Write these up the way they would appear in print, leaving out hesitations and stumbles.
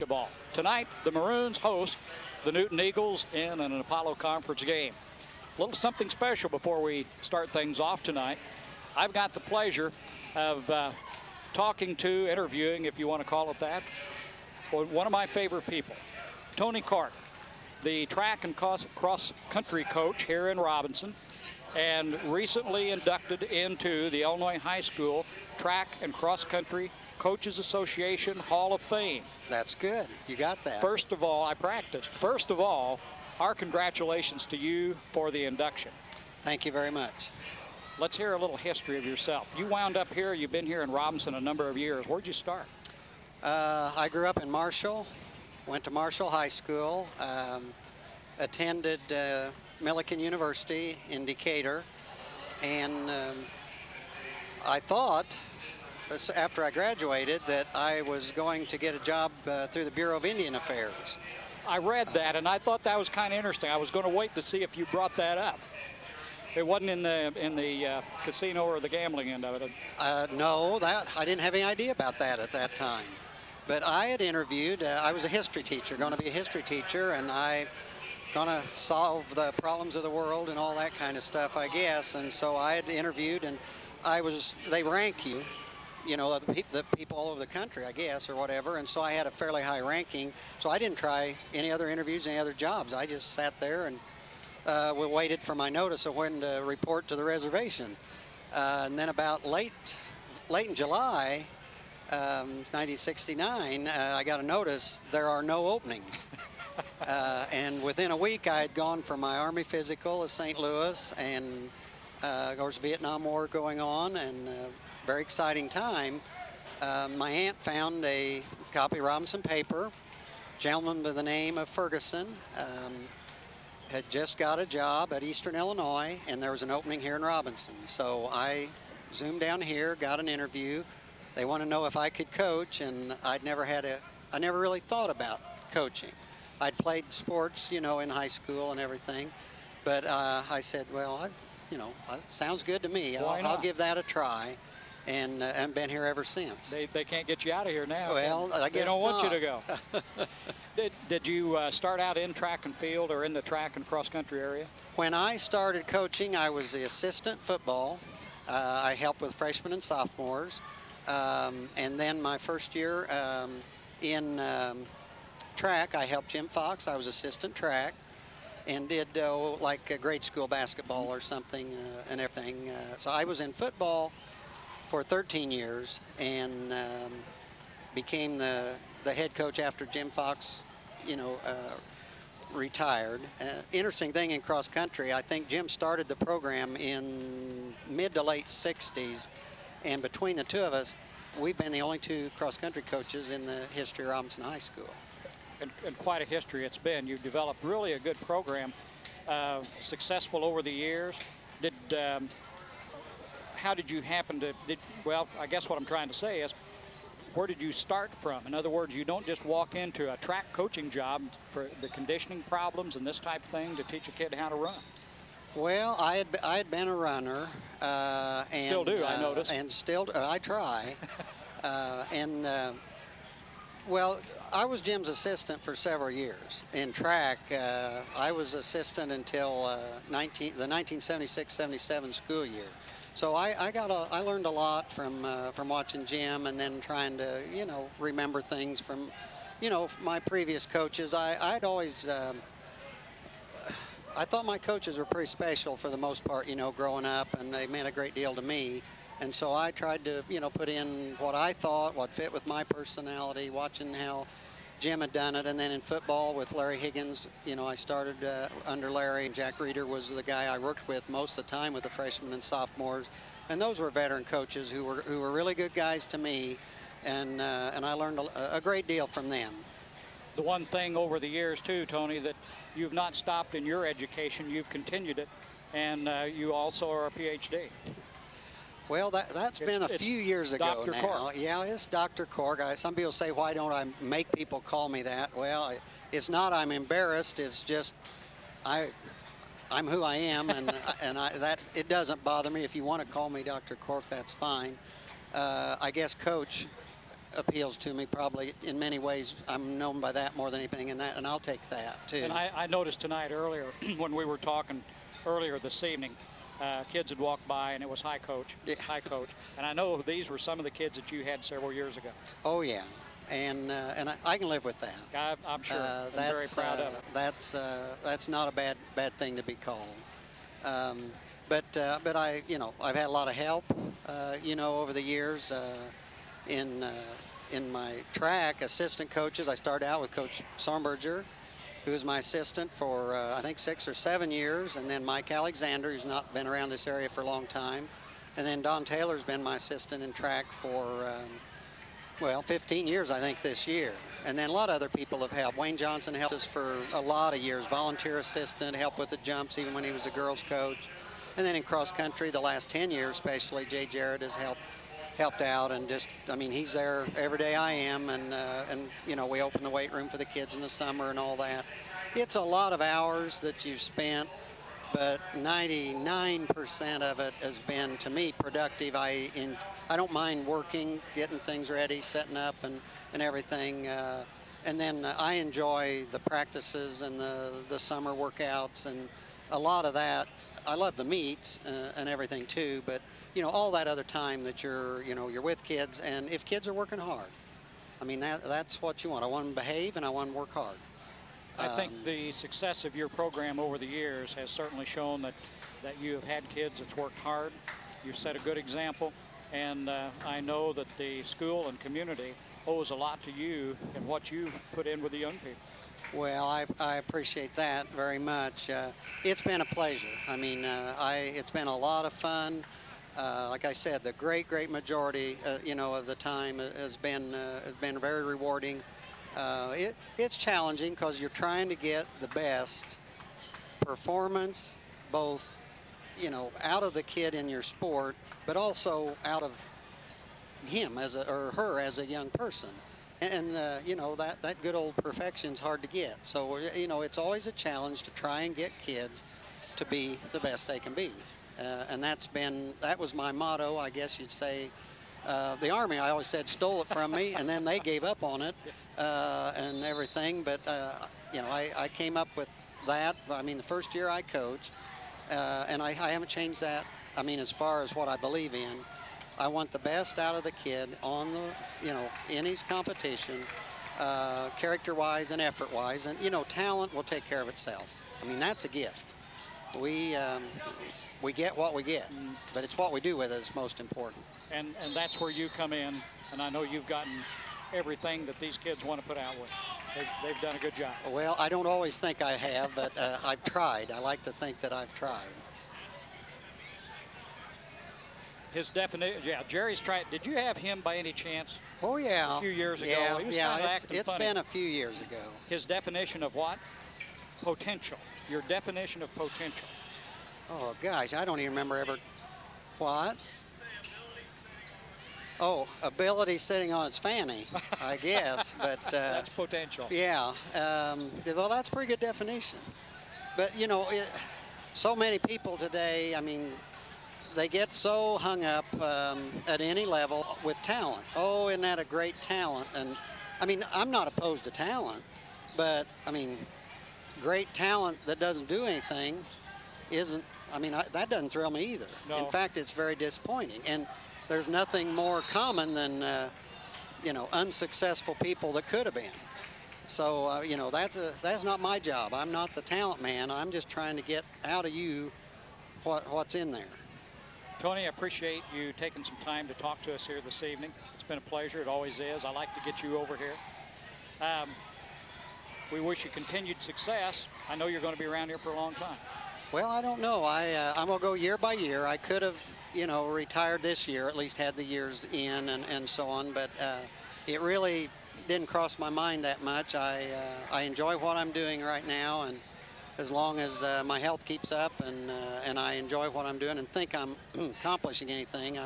basketball. Tonight, the Maroons host the Newton Eagles in an Apollo Conference game. A little something special before we start things off tonight. I've got the pleasure of interviewing, if you want to call it that, one of my favorite people, Tony Carter, the track and cross-country coach here in Robinson, and recently inducted into the Illinois High School Track and Cross-Country Coaches Association Hall of Fame. That's good. You got that. First of all, I practiced. First of all, our congratulations to you for the induction. Thank you very much. Let's hear a little history of yourself. You wound up here. You've been here in Robinson a number of years. Where'd you start? I grew up in Marshall, went to Marshall High School, attended Millikan University in Decatur, and I thought, after I graduated, that I was going to get a job through the Bureau of Indian Affairs. I read that, and I thought that was kind of interesting. I was going to wait to see if you brought that up. It wasn't in the casino or the gambling end of it. No, I didn't have any idea about that at that time. But I had interviewed. I was a history teacher, going to be a history teacher, and I going to solve the problems of the world and all that kind of stuff, I guess. And so I had interviewed, and they rank you, the people all over the country, I guess, or whatever. And so I had a fairly high ranking. So I didn't try any other interviews, any other jobs. I just sat there and we waited for my notice of when to report to the reservation. And then about late in July, 1969, I got a notice there are no openings. And within a week, I had gone for my Army physical at St. Louis, and of course, Vietnam War going on, and very exciting time. My aunt found a copy of Robinson paper. Gentleman by the name of Ferguson had just got a job at Eastern Illinois, and there was an opening here in Robinson. So I zoomed down here, got an interview. They want to know if I could coach, and I never really thought about coaching. I'd played sports, in high school and everything, but I said, well, sounds good to me. I'll give that a try, and been here ever since. They can't get you out of here now. Well, I guess they don't want not. you to go. Did you start out in track and field or in the track and cross-country area? When I started coaching, I was the assistant football. I helped with freshmen and sophomores. And then my first year in track, I helped Jim Fox. I was assistant track and did like grade school basketball or something and everything. So I was in football for 13 years and became the head coach after Jim Fox, retired. Interesting thing in cross country, I think Jim started the program in mid to late 60s. And between the two of us, we've been the only two cross-country coaches in the history of Robinson High School. And quite a history it's been. You've developed really a good program, successful over the years. How did you happen to, well, I guess what I'm trying to say is, where did you start from? In other words, you don't just walk into a track coaching job for the conditioning problems and this type of thing to teach a kid how to run. Well, I had been a runner, and still do, I noticed. And still, I try. Well, I was Jim's assistant for several years in track. I was assistant until the 1976-77 school year. So I learned a lot from watching Jim, and then trying to remember things from my previous coaches. I'd always. I thought my coaches were pretty special for the most part, growing up, and they meant a great deal to me. And so I tried to, put in what I thought, what fit with my personality, watching how Jim had done it. And then in football with Larry Higgins, I started under Larry, and Jack Reeder was the guy I worked with most of the time with the freshmen and sophomores. And those were veteran coaches who were really good guys to me, and I learned a great deal from them. The one thing over the years, too, Tony, that you've not stopped in your education, you've continued it, and you also are a PhD. Well, that's been a few years ago Dr. now. Cork. Yeah, it's Dr. Cork. Some people say, why don't I make people call me that? Well, it's not I'm embarrassed. It's just I'm who I am, and it doesn't bother me. If you want to call me Dr. Cork, that's fine. I guess coach appeals to me. Probably in many ways, I'm known by that more than anything, and I'll take that too. And I noticed tonight earlier when we were talking earlier this evening, kids had walked by and it was hi coach, Yeah. hi coach. And I know these were some of the kids that you had several years ago. Oh yeah, and I can live with that. I'm sure. I'm very proud of it. That's not a bad thing to be called. But I've had a lot of help, over the years in my track assistant coaches. I started out with Coach Sornberger, who was my assistant for I think 6 or 7 years, and then Mike Alexander, who's not been around this area for a long time, and then Don Taylor's been my assistant in track for 15 years I think this year. And then a lot of other people have helped. Wayne Johnson helped us for a lot of years, volunteer assistant, helped with the jumps even when he was a girls coach. And then in cross country, the last 10 years especially, Jay Jarrett has helped out, and he's there every day I am, and we open the weight room for the kids in the summer and all that. It's a lot of hours that you've spent, but 99% of it has been, to me, productive. I don't mind working, getting things ready, setting up and everything. And then I enjoy the practices and the summer workouts and a lot of that. I love the meets and everything too, but all that other time that you're with kids, and if kids are working hard, I mean that's what you want. I want them to behave and I want them to work hard. I think the success of your program over the years has certainly shown that you have had kids that's worked hard. You've set a good example, and I know that the school and community owes a lot to you and what you've put in with the young people. Well, I appreciate that very much. It's been a pleasure. I mean, it's been a lot of fun. Like I said, the great majority, of the time has been very rewarding. It's challenging because you're trying to get the best performance, both, out of the kid in your sport, but also out of him or her as a young person. And that good old perfection's hard to get. So it's always a challenge to try and get kids to be the best they can be. And that was my motto, I guess you'd say. The Army, I always said, stole it from me, and then they gave up on it and everything. But I came up with that. I mean, the first year I coached, and I haven't changed that. I mean, as far as what I believe in. I want the best out of the kid on in his competition, character-wise and effort-wise, and talent will take care of itself. I mean, that's a gift. We get what we get, but it's what we do with it that's most important. And that's where you come in, and I know you've gotten everything that these kids want to put out with. They've done a good job. Well, I don't always think I have, but I've tried. I like to think that I've tried. His definition, yeah, Jerry's tried. Did you have him by any chance? Oh, yeah. A few years ago. Yeah, He was it's been a few years ago. His definition of what? Potential. Your definition of potential. Oh, gosh, I don't even remember ever. What? Oh, ability sitting on its fanny, I guess. But that's potential. Yeah. Well, that's a pretty good definition. But, so many people today, I mean, they get so hung up at any level with talent. Oh, isn't that a great talent? And I mean, I'm not opposed to talent, but I mean, great talent that doesn't do anything isn't, that doesn't thrill me either. No. In fact, it's very disappointing. And there's nothing more common than, unsuccessful people that could have been. So, that's not my job. I'm not the talent man. I'm just trying to get out of you what's in there. Tony, I appreciate you taking some time to talk to us here this evening. It's been a pleasure. It always is. I like to get you over here. We wish you continued success. I know you're going to be around here for a long time. Well, I don't know. I'm going to go year by year. I could have, retired this year, at least had the years in and so on, but it really didn't cross my mind that much. I enjoy what I'm doing right now, and as long as my health keeps up and I enjoy what I'm doing and think I'm accomplishing anything,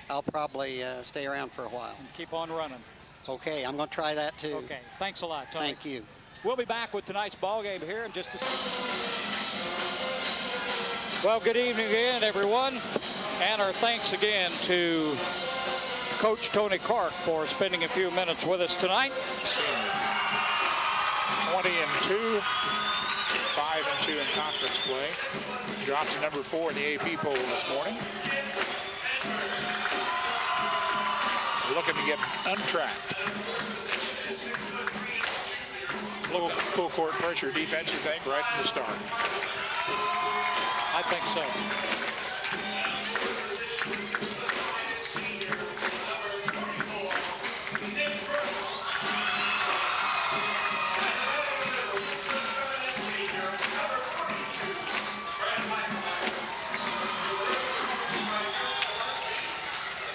I'll probably stay around for a while. And keep on running. Okay, I'm going to try that too. Okay, thanks a lot, Tony. Thank you. We'll be back with tonight's ball game here in just a second. Well, good evening again, everyone. And our thanks again to Coach Tony Clark for spending a few minutes with us tonight. 20-2, 5-2 in conference play. Dropped to number 4 in the AP poll this morning. Looking to get untracked. Full court pressure defense, you think, right from the start? I think so.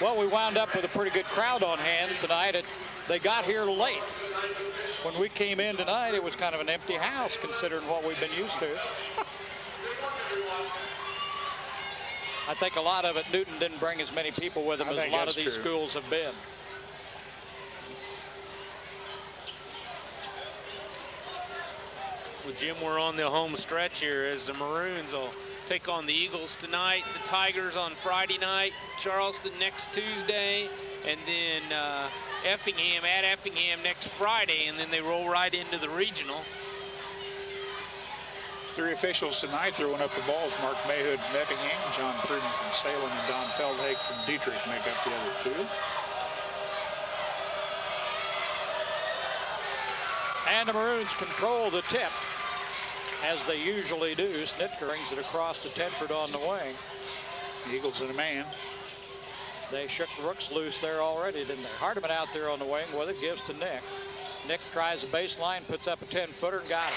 Well, we wound up with a pretty good crowd on hand tonight. They got here late. When we came in tonight, it was kind of an empty house considering what we've been used to. I think a lot of it, Newton didn't bring as many people with him as a lot of these schools have been. Well, Jim, we're on the home stretch here as the Maroons will take on the Eagles tonight, the Tigers on Friday night, Charleston next Tuesday, and then Effingham at Effingham next Friday, and then they roll right into the regional. 3 officials tonight throwing up the balls. Mark Mayhood from Effingham, John Pruden from Salem, and Don Feldhake from Dietrich make up the other 2. And the Maroons control the tip, as they usually do. Snitka brings it across to Tedford on the wing. Eagles in a man. They shook Brooks loose there already, didn't they? Hardiman out there on the wing with it, gives to Nick. Nick tries the baseline, puts up a 10-footer, and got it.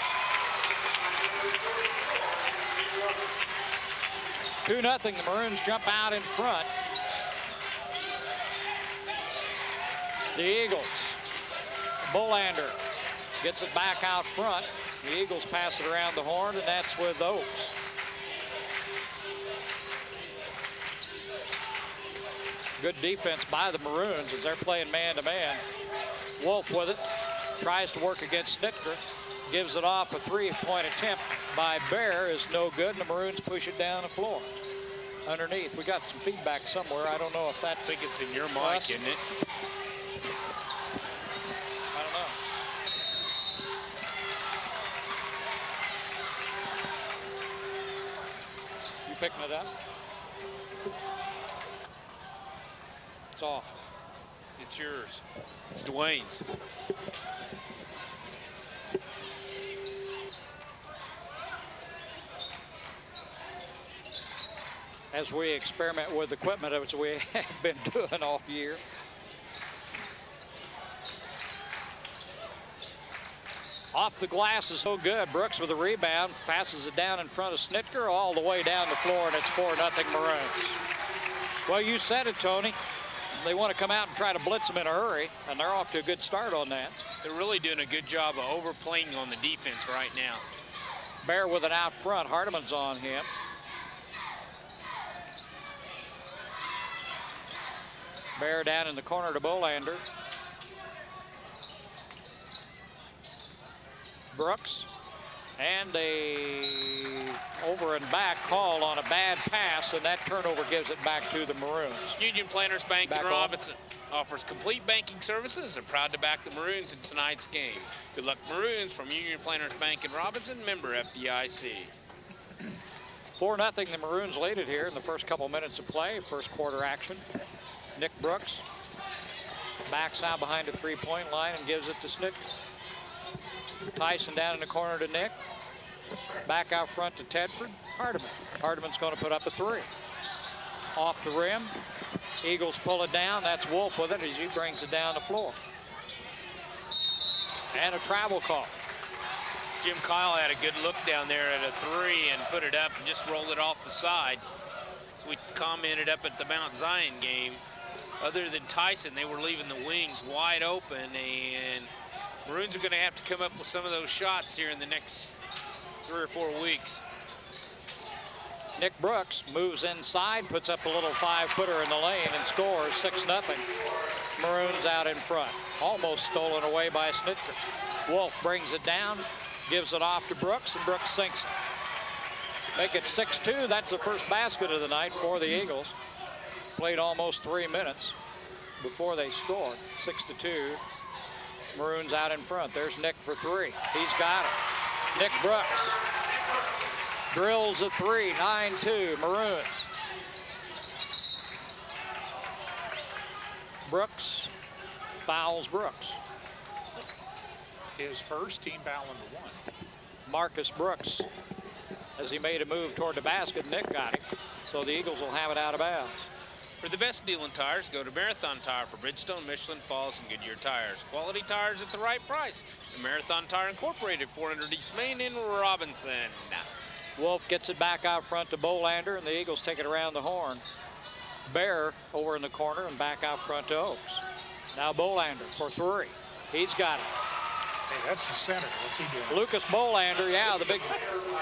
2-0, the Maroons jump out in front. The Eagles. Bolander gets it back out front. The Eagles pass it around the horn, and that's with Oaks. Good defense by the Maroons as they're playing man-to-man. Wolf with it, tries to work against Snitka, gives it off. A 3-point attempt by Bear is no good, and the Maroons push it down the floor. Underneath, we got some feedback somewhere. I don't know if that. I think it's in your mic, isn't it? I don't know. You picking it up? It's off. It's yours. It's Dwayne's. As we experiment with equipment as we have been doing all year. Off the glass is so good. Brooks with a rebound, passes it down in front of Snitka all the way down the floor, and it's 4-0 Maroons. Well, you said it, Tony. They want to come out and try to blitz them in a hurry, and they're off to a good start on that. They're really doing a good job of overplaying on the defense right now. Bear with it out front. Hardiman's on him. Bear down in the corner to Bolander. Brooks. And a over and back call on a bad pass, and that turnover gives it back to the Maroons. Union Planters Bank in Robinson offers complete banking services and proud to back the Maroons in tonight's game. Good luck, Maroons, from Union Planters Bank in Robinson, member FDIC. 4-0, the Maroons lead it here in the first couple minutes of play, first quarter action. Nick Brooks backs out behind the 3-point line and gives it to Snitka. Tyson down in the corner to Nick. Back out front to Tedford. Hardiman. Hardiman's going to put up a 3. Off the rim. Eagles pull it down. That's Wolf with it as he brings it down the floor. And a travel call. Jim Kyle had a good look down there at a 3 and put it up and just rolled it off the side. So we commented up at the Mount Zion game, other than Tyson, they were leaving the wings wide open, and Maroons are going to have to come up with some of those shots here in the next 3 or 4 weeks. Nick Brooks moves inside, puts up a little 5-footer in the lane and scores 6-0. Maroons out in front. Almost stolen away by Snitka. Wolf brings it down, gives it off to Brooks, and Brooks sinks it. Make it 6-2. That's the first basket of the night for the Eagles. Played almost 3 minutes. before they scored. 6-2. Maroons out in front. There's Nick for three. He's got it. Nick Brooks drills a three. 9-2 Maroons. Brooks fouls Brooks. His first, team foul number 1. Marcus Brooks, as he made a move toward the basket, Nick got it. So the Eagles will have it out of bounds. For the best deal in tires, go to Marathon Tire for Bridgestone, Michelin, Falls, and Goodyear tires. Quality tires at the right price. The Marathon Tire Incorporated, 400 East Main in Robinson. Wolf gets it back out front to Bolander, and the Eagles take it around the horn. Bear over in the corner and back out front to Oaks. Now Bolander for three. He's got it. Hey, that's the center. What's he doing? Lucas Bolander, yeah, the big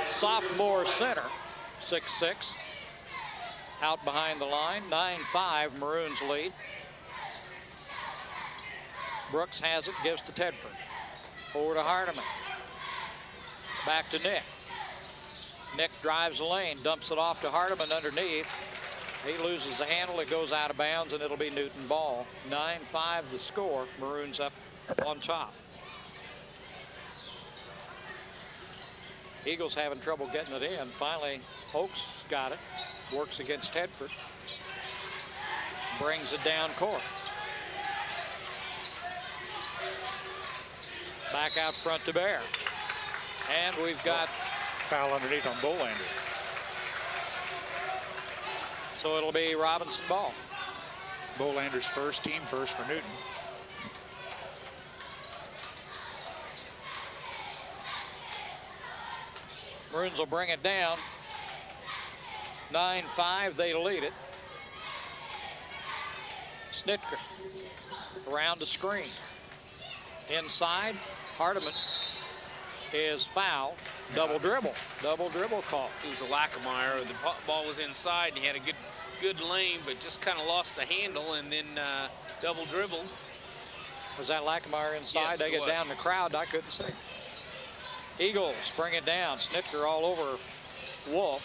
sophomore center. 6'6". Out behind the line. 9-5 Maroons lead. Brooks has it, gives to Tedford. Over to Hardiman. Back to Nick. Nick drives the lane, dumps it off to Hardiman underneath. He loses the handle, it goes out of bounds, and it'll be Newton ball. 9-5 the score. Maroons up on top. Eagles having trouble getting it in. Finally, Oaks got it. Works against Tedford. Brings it down court. Back out front to Bear. And we've got Foul underneath on Bolander. So it'll be Robinson ball. Bolander's first, team first for Newton. Maroons will bring it down. 9-5, they lead it. Snitker around the screen. Inside, Hardiman is fouled. Double dribble call. It was a Lackameyer. The ball was inside, and he had a good lane, but just kind of lost the handle, and then double dribble. Was that Lackameyer inside? Yes, They it get was. down in the crowd. I couldn't see. Eagles bring it down. Snitker all over Wolf.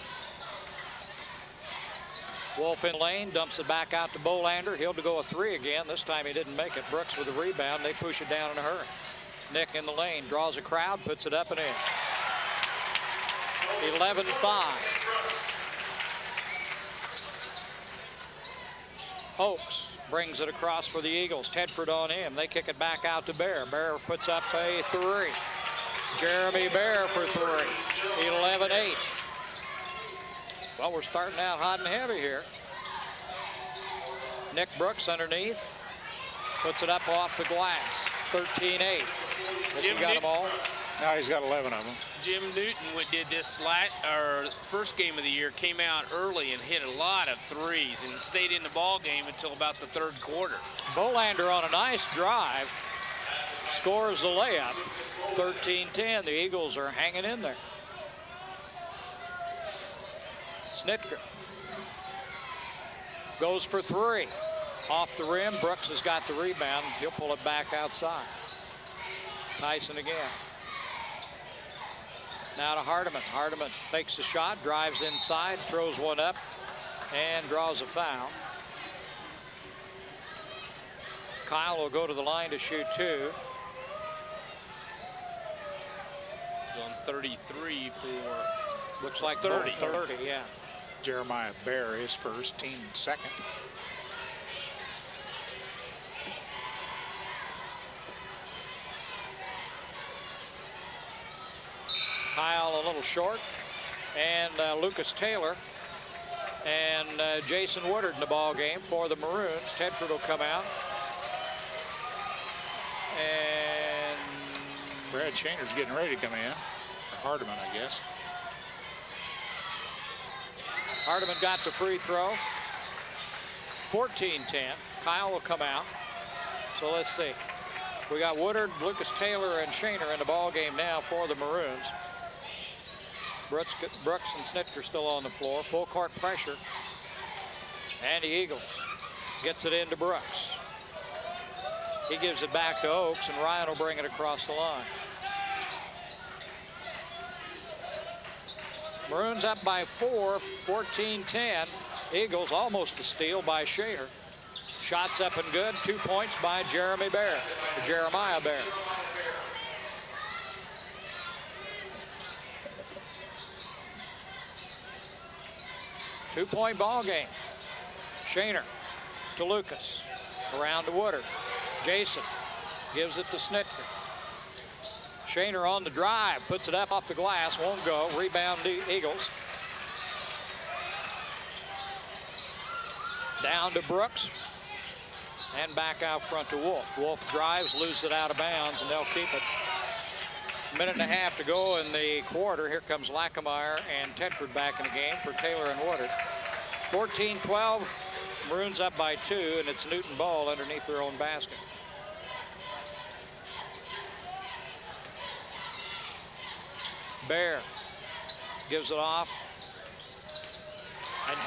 Wolf in lane, dumps it back out to Bolander. He'll go a three again. This time he didn't make it. Brooks with a rebound. They push it down in a hurry. Nick in the lane, draws a crowd, puts it up and in. 11-5. Oaks brings it across for the Eagles. Tedford on him. They kick it back out to Bear. Bear puts up a three. Jeremy Bear for three. 11-8. Well, we're starting out hot and heavy here. Nick Brooks underneath. Puts it up off the glass. 13-8. Has he got them all? Now he's got 11 of them. Jim Newton did this first game of the year, came out early and hit a lot of threes and stayed in the ball game until about the third quarter. Bolander on a nice drive. Scores the layup. 13-10. The Eagles are hanging in there. Snitker goes for three. Off the rim. Brooks has got the rebound. He'll pull it back outside. Tyson again. Now to Hardiman. Hardiman fakes the shot, drives inside, throws one up, and draws a foul. Kyle will go to the line to shoot two. He's on 33 for, looks like 30. 30, yeah. Jeremiah Bear, his first, team second. Kyle a little short, and Lucas Taylor and Jason Woodard in the ball game for the Maroons. Tedford will come out. And Brad Shaner's getting ready to come in. Or Hardiman, I guess. Hardiman got the free throw. 14-10. Kyle will come out. So let's see. We got Woodard, Lucas Taylor, and Shaner in the ball game now for the Maroons. Brooks and Snitker still on the floor. Full court pressure. And the Eagles gets it into Brooks. He gives it back to Oaks, and Ryan will bring it across the line. Maroons up by 4, 14-10. Eagles almost a steal by Shaner. Shots up and good. 2 points by Jeremiah Bear. 2-point ball game. Shaner to Lucas. Around to Woodard. Jason gives it to Snitker. Shaner on the drive. Puts it up off the glass. Won't go. Rebound the Eagles. Down to Brooks. And back out front to Wolf. Wolf drives, loses it out of bounds, and they'll keep it. A minute and a half to go in the quarter. Here comes Lackameyer and Tedford back in the game for Taylor and Woodard. 14-12. Maroons up by 2, and it's Newton ball underneath their own basket. Bear gives it off. And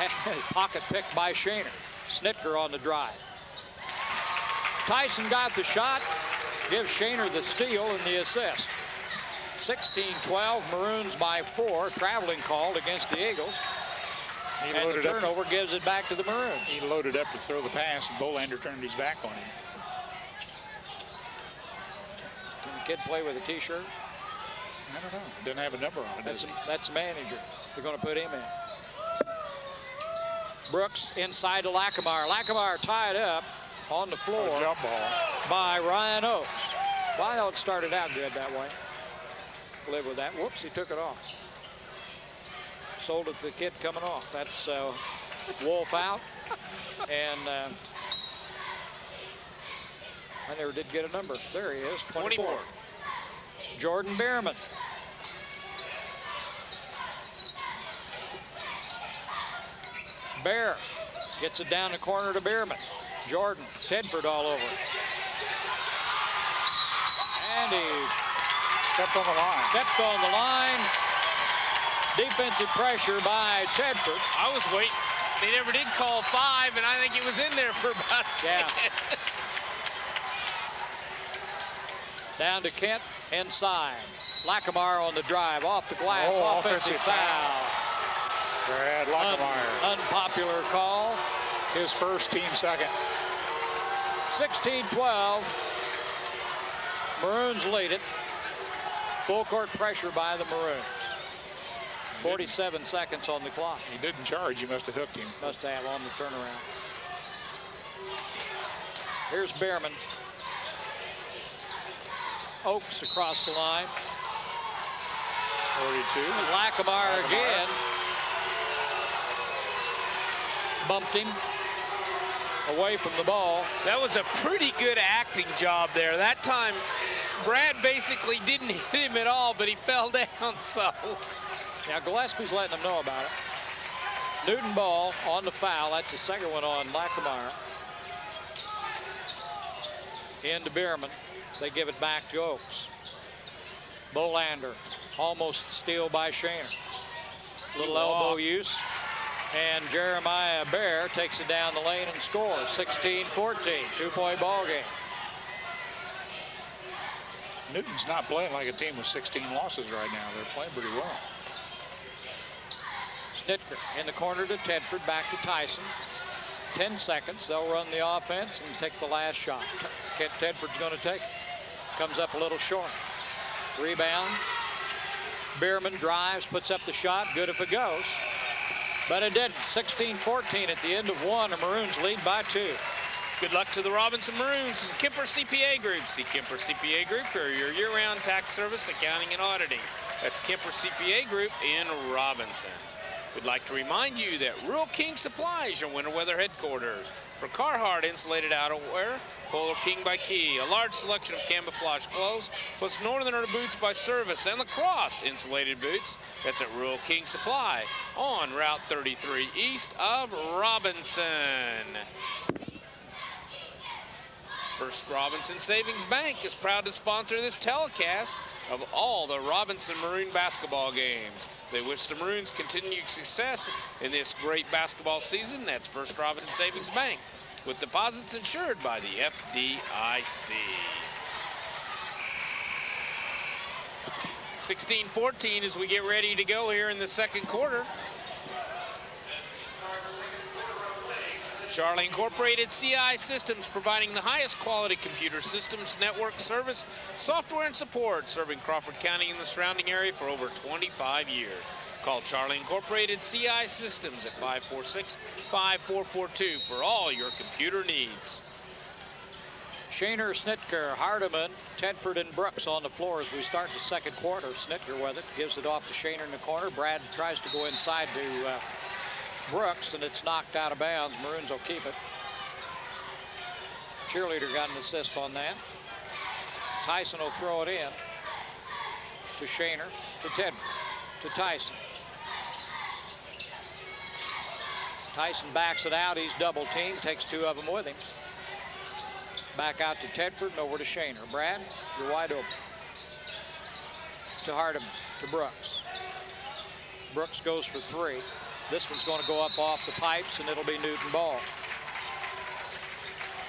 pocket picked by Shaner. Snitker on the drive. Tyson got the shot, gives Shaner the steal and the assist. 16-12, Maroons by 4. Traveling called against the Eagles. And the turnover gives it back to the Maroons. He loaded up to throw the pass, and Bolander turned his back on him. Can the kid play with a T-shirt? I don't know. Doesn't have a number on it. That's the manager. They're going to put him in. Brooks inside to Lackameyer. Lackameyer tied up on the floor jump ball by Ryan Oakes. Ryan Oakes started out good that way. Live with that. Whoops, he took it off. Sold it to the kid coming off. That's Wolf out. And I never did get a number. There he is, 24. Jordan Bierman. Bear gets it down the corner to Bierman. Jordan, Tedford all over. And he stepped on the line. Defensive pressure by Tedford. I was waiting. They never did call 5, and I think it was in there for about Down to Kent inside. Lackameyer on the drive, off the glass, offensive foul. Brad Lackameyer. Unpopular call. His first, team second. 16-12. Maroons lead it. Full court pressure by the Maroons. 47 seconds on the clock. He didn't charge. He must have hooked him. Must have on the turnaround. Here's Bierman. Oakes across the line. 42. And Lackameyer again. Bumped him away from the ball. That was a pretty good acting job there. That time, Brad basically didn't hit him at all, but he fell down, so. Now Gillespie's letting them know about it. Newton ball on the foul. That's the second one on Lackameyer. Into Bierman. They give it back to Oakes. Bolander, almost steal by Shaner. Little elbow use. And Jeremiah Bear takes it down the lane and scores. 16-14, 2-point ball game. Newton's not playing like a team with 16 losses right now. They're playing pretty well. Snitker in the corner to Tedford, back to Tyson. 10 seconds, they'll run the offense and take the last shot. Tedford's going to take it. Comes up a little short. Rebound. Bierman drives, puts up the shot. Good if it goes. But it didn't. 16-14 at the end of 1. The Maroons lead by 2. Good luck to the Robinson Maroons and Kemper CPA Group. See Kemper CPA Group for your year-round tax service, accounting, and auditing. That's Kemper CPA Group in Robinson. We'd like to remind you that Rural King Supply is your winter weather headquarters. For Carhartt insulated outerwear, Polar King by Key, a large selection of camouflage clothes, plus Northerner boots by Service and Lacrosse insulated boots. That's at Rural King Supply on Route 33 east of Robinson. First Robinson Savings Bank is proud to sponsor this telecast of all the Robinson Maroon basketball games. They wish the Maroons continued success in this great basketball season. That's First Robinson Savings Bank, with deposits insured by the FDIC. 16-14 as we get ready to go here in the second quarter. Charlie Incorporated CI Systems, providing the highest quality computer systems, network service, software, and support, serving Crawford County and the surrounding area for over 25 years. Call Charlie Incorporated CI Systems at 546-5442 for all your computer needs. Shaner, Snitker, Hardiman, Tedford, and Brooks on the floor as we start the second quarter. Snitker with it, gives it off to Shaner in the corner. Brad tries to go inside to Brooks, and it's knocked out of bounds. Maroons will keep it. Cheerleader got an assist on that. Tyson will throw it in to Shaner, to Tedford, to Tyson. Tyson backs it out. He's double teamed, takes two of them with him. Back out to Tedford and over to Shaner. Brad, you're wide open. To Hardiman, to Brooks. Brooks goes for three. This one's going to go up off the pipes, and it'll be Newton ball.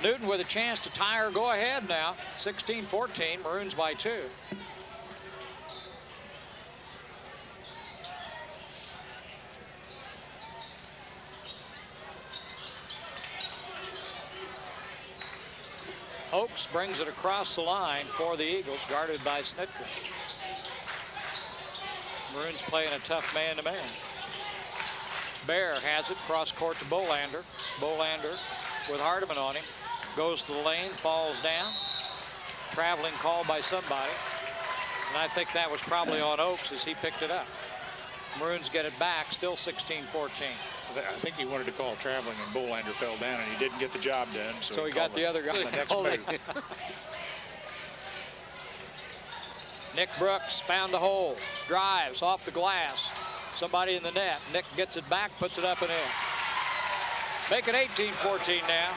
Newton with a chance to tie or go ahead now. 16-14, Maroons by 2. Oakes brings it across the line for the Eagles, guarded by Snitker. Maroons playing a tough man-to-man. Bear has it cross court to Bolander. Bolander with Hardiman on him. Goes to the lane, falls down. Traveling call by somebody. And I think that was probably on Oakes as he picked it up. Maroons get it back, still 16-14. I think he wanted to call traveling, and Bolander fell down, and he didn't get the job done. So he got the other guy. The next move. Nick Brooks found the hole, drives off the glass. Somebody in the net. Nick gets it back, puts it up and in. Make it 18-14 now.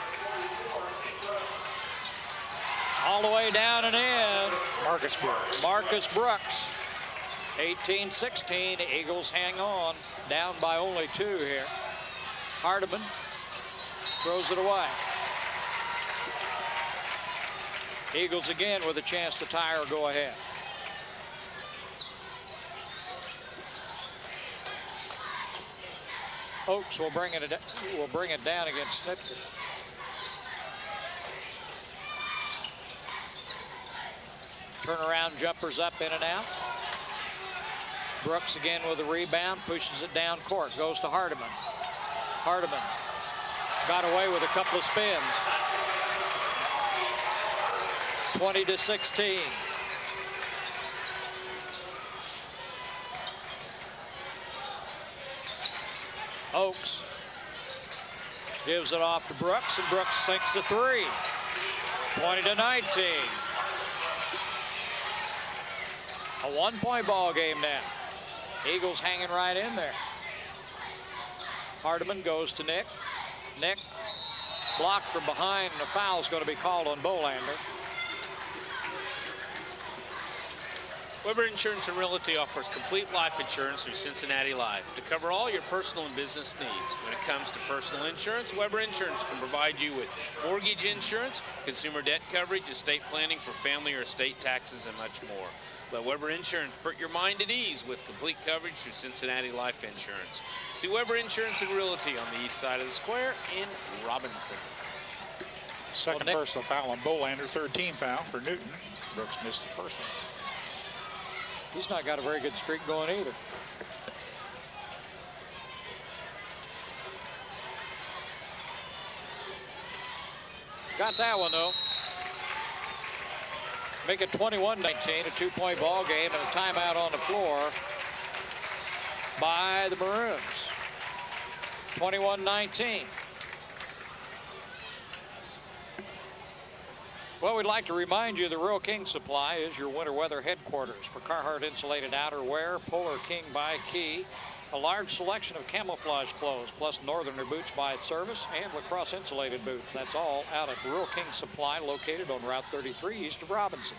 All the way down and in. Marcus Brooks. Marcus Brooks. 18-16, Eagles hang on, down by only 2 here. Hardiman throws it away. Eagles again with a chance to tie or go ahead. Oakes will bring it down against Snitker. Turnaround jumpers up, in and out. Brooks again with a rebound, pushes it down court, goes to Hardiman. Hardiman got away with a couple of spins. 20-16. Oakes gives it off to Brooks, and Brooks sinks the 3. 20-19. A 1-point ball game now. Eagles hanging right in there. Hardiman goes to Nick. Nick blocked from behind, and a foul's going to be called on Bolander. Weber Insurance and Realty offers complete life insurance through Cincinnati Life to cover all your personal and business needs. When it comes to personal insurance, Weber Insurance can provide you with mortgage insurance, consumer debt coverage, estate planning for family or estate taxes, and much more. Let Weber Insurance put your mind at ease with complete coverage through Cincinnati Life Insurance. See Weber Insurance and Realty on the east side of the square in Robinson. Second personal foul on Bolander, third team foul for Newton. Brooks missed the first one. He's not got a very good streak going either. Got that one though. Make it 21-19, a 2-point ball game, and a timeout on the floor by the Maroons. 21-19. Well, we'd like to remind you the Rural King Supply is your winter weather headquarters for Carhartt insulated outerwear, Polar King by Key, a large selection of camouflage clothes, plus Northerner boots by service and lacrosse insulated boots. That's all out at Rural King Supply, located on Route 33 east of Robinson.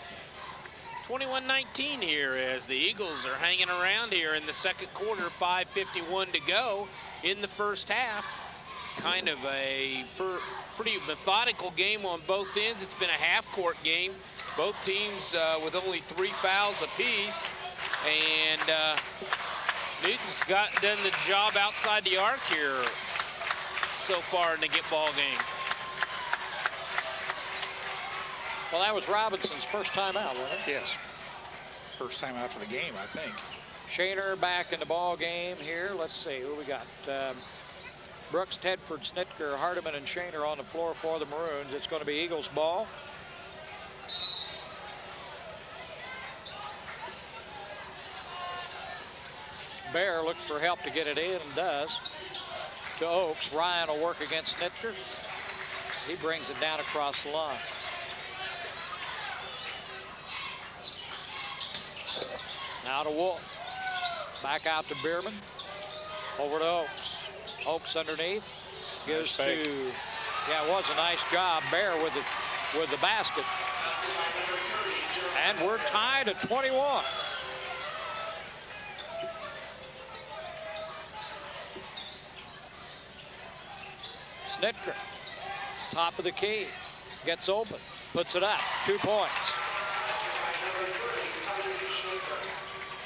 21-19 here as the Eagles are hanging around here in the second quarter. 5:51 to go in the first half. Kind of a pretty methodical game on both ends. It's been a half-court game. Both teams with only 3 fouls apiece. And Newton's done the job outside the arc here. so far in the get ball game. Well, that was Robinson's first time out, wasn't it? Yes. First time out for the game, I think. Shaner back in the ball game here. Let's see who we got. Brooks, Tedford, Snitker, Hardiman, and Shaner on the floor for the Maroons. It's going to be Eagles ball. Bear looks for help to get it in and does. To Oaks. Ryan will work against Snitker. He brings it down across the line. Now to Wolf. Back out to Bierman. Over to Oaks. Oaks underneath. Gives Nice to, yeah, it was a nice job. Bear with the basket. And we're tied at 21. Snitker, top of the key, gets open, puts it up, 2 points.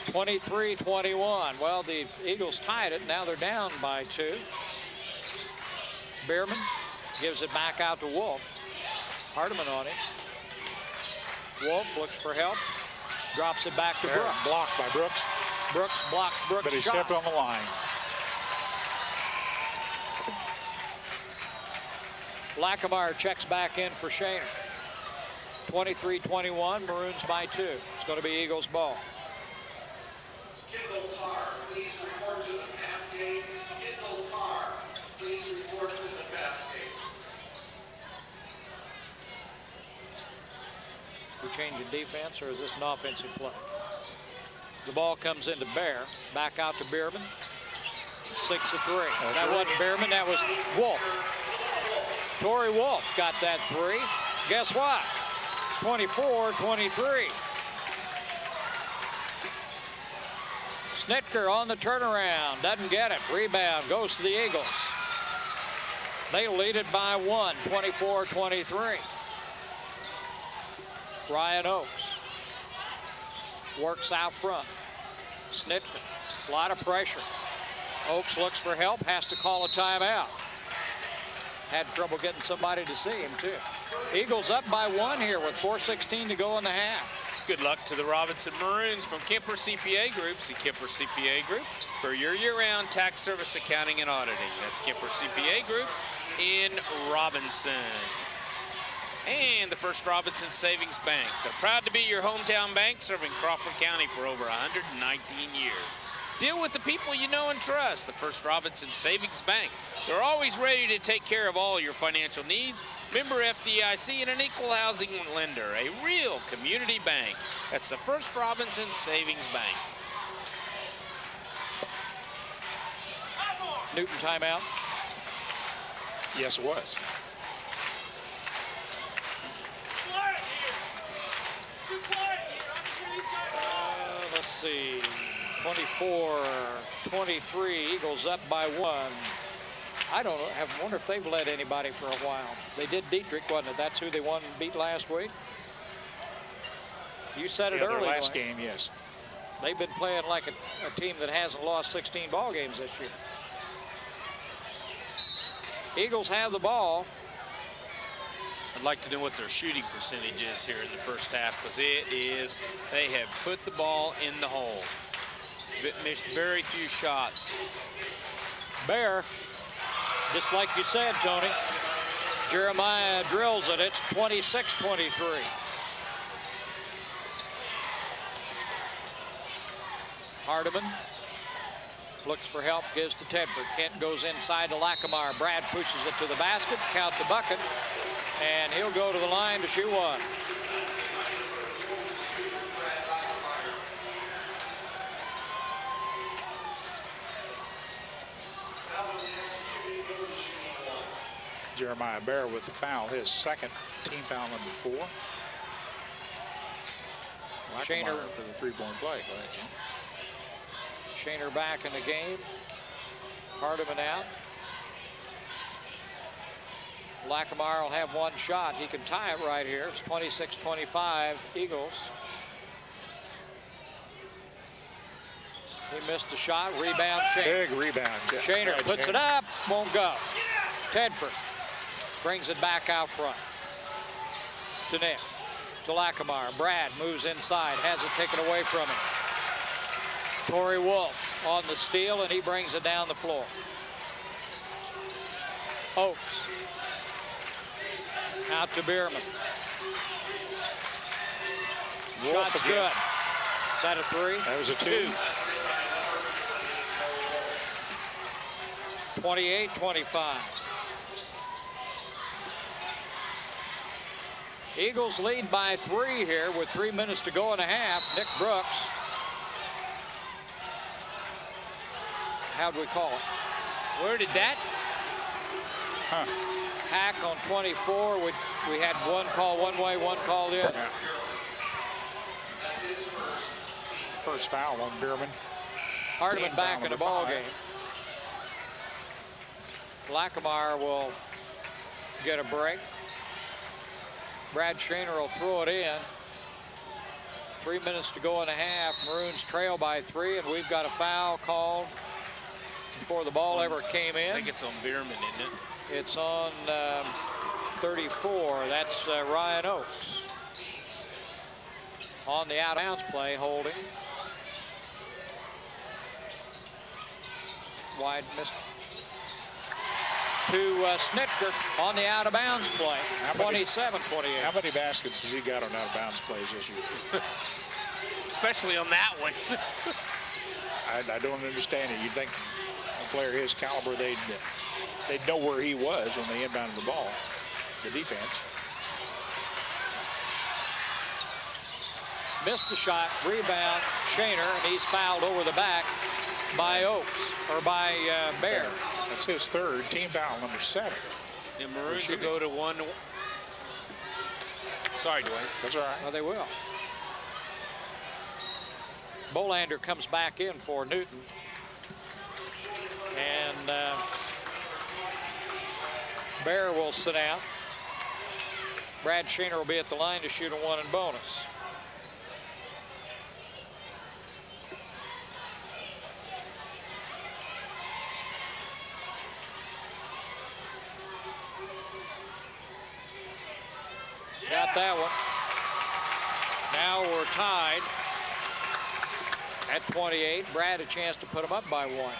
23-21. Well, the Eagles tied it. Now they're down by 2. Bierman gives it back out to Wolf. Hardiman on him. Wolf looks for help. Drops it back to There, Brooks. blocked by Brooks. Brooks blocked Brooks' But he shot. stepped on the line. Lackamire checks back in for Shaner. 23-21, Maroons by 2. It's going to be Eagles ball. Kendall Tarr, please report to the pass gate. Kendall Tarr, please report to the pass gate. We're changing defense, or is this an offensive play? The ball comes into Bear. Back out to Bierman. 6 of 3. That wasn't Bierman, that was Wolf. Torrey Wolf got that 3. Guess what? 24-23. Snitker on the turnaround, doesn't get it. Rebound goes to the Eagles. They lead it by 1, 24-23. Ryan Oaks works out front. Snitker, a lot of pressure. Oaks looks for help, has to call a timeout. Had trouble getting somebody to see him, too. Eagles up by 1 here with 4:16 to go in the half. Good luck to the Robinson Maroons from Kemper CPA Group. See Kemper CPA Group for your year-round tax service accounting and auditing. That's Kemper CPA Group in Robinson. And the First Robinson Savings Bank. They're proud to be your hometown bank, serving Crawford County for over 119 years. Deal with the people you know and trust. The First Robinson Savings Bank. They're always ready to take care of all your financial needs. Member FDIC and an equal housing lender. A real community bank. That's the First Robinson Savings Bank. Newton timeout. Yes, it was. Let's see. 24-23. Eagles up by 1. I don't know. I wonder if they've led anybody for a while. They did Dietrich, wasn't it? That's who they won and beat last week. You said it Yeah, early. their last Dwayne. game, yes. They've been playing like a team that hasn't lost 16 ball games this year. Eagles have the ball. I'd like to know what their shooting percentage is here in the first half, because they have put the ball in the hole. Missed very few shots. Bear, just like you said, Tony, Jeremiah drills it. It's 26-23. Hardiman looks for help, gives to Tedford. Kent goes inside to Lackamire. Brad pushes it to the basket, count the bucket, and he'll go to the line to shoot 1. Jeremiah Bear with the foul, his second team foul, number 4. Shaner for the three-point play. Shaner back in the game. Hardiman out. Lackamire will have 1 shot. He can tie it right here. It's 26-25 Eagles. He missed the shot. Rebound, Shaner. Big rebound. Shaner puts it up. Won't go. Tedford brings it back out front to Nick, to Lackamore. Brad moves inside, has it taken away from him. Torrey Wolf on the steal, and he brings it down the floor. Oaks out to Bierman. Wolf Shot's again. good. Is that a 3? That was a 2. 28-25. Eagles lead by 3 here with 3 minutes to go and a half. Nick Brooks. How'd we call it? Where did that? Huh. Hack on 24. We had one call one way, one call the other. Yeah. First foul on Bierman. Hardiman Team back foul in the number ball 5. game. Lackamore will get a break. Brad Shaner will throw it in. 3 minutes to go and a half. Maroons trail by 3, and we've got a foul called before the ball ever came I in. think it's on Bierman, isn't it? It's on 34. That's Ryan Oaks. On the out of bounds play, holding. Wide miss. To Snitker on the out of bounds play. How many- 27-28. How many baskets has he got on out of bounds plays this year? Especially on that one. I don't understand it. You'd think a player his caliber, they'd know where he was when they inbounded the ball, the defense. Missed the shot, rebound, Shaner, and he's fouled over the back by Oaks, or by Bear. That's his third, team foul number 7. The Maroons will shooting. go to 1. Sorry, Dwayne. That's all right. Well, they will. Bolander comes back in for Newton. And Bear will sit out. Brad Shaner will be at the line to shoot a 1 and bonus. Got that one. Now we're tied at 28. Brad a chance to put them up by 1.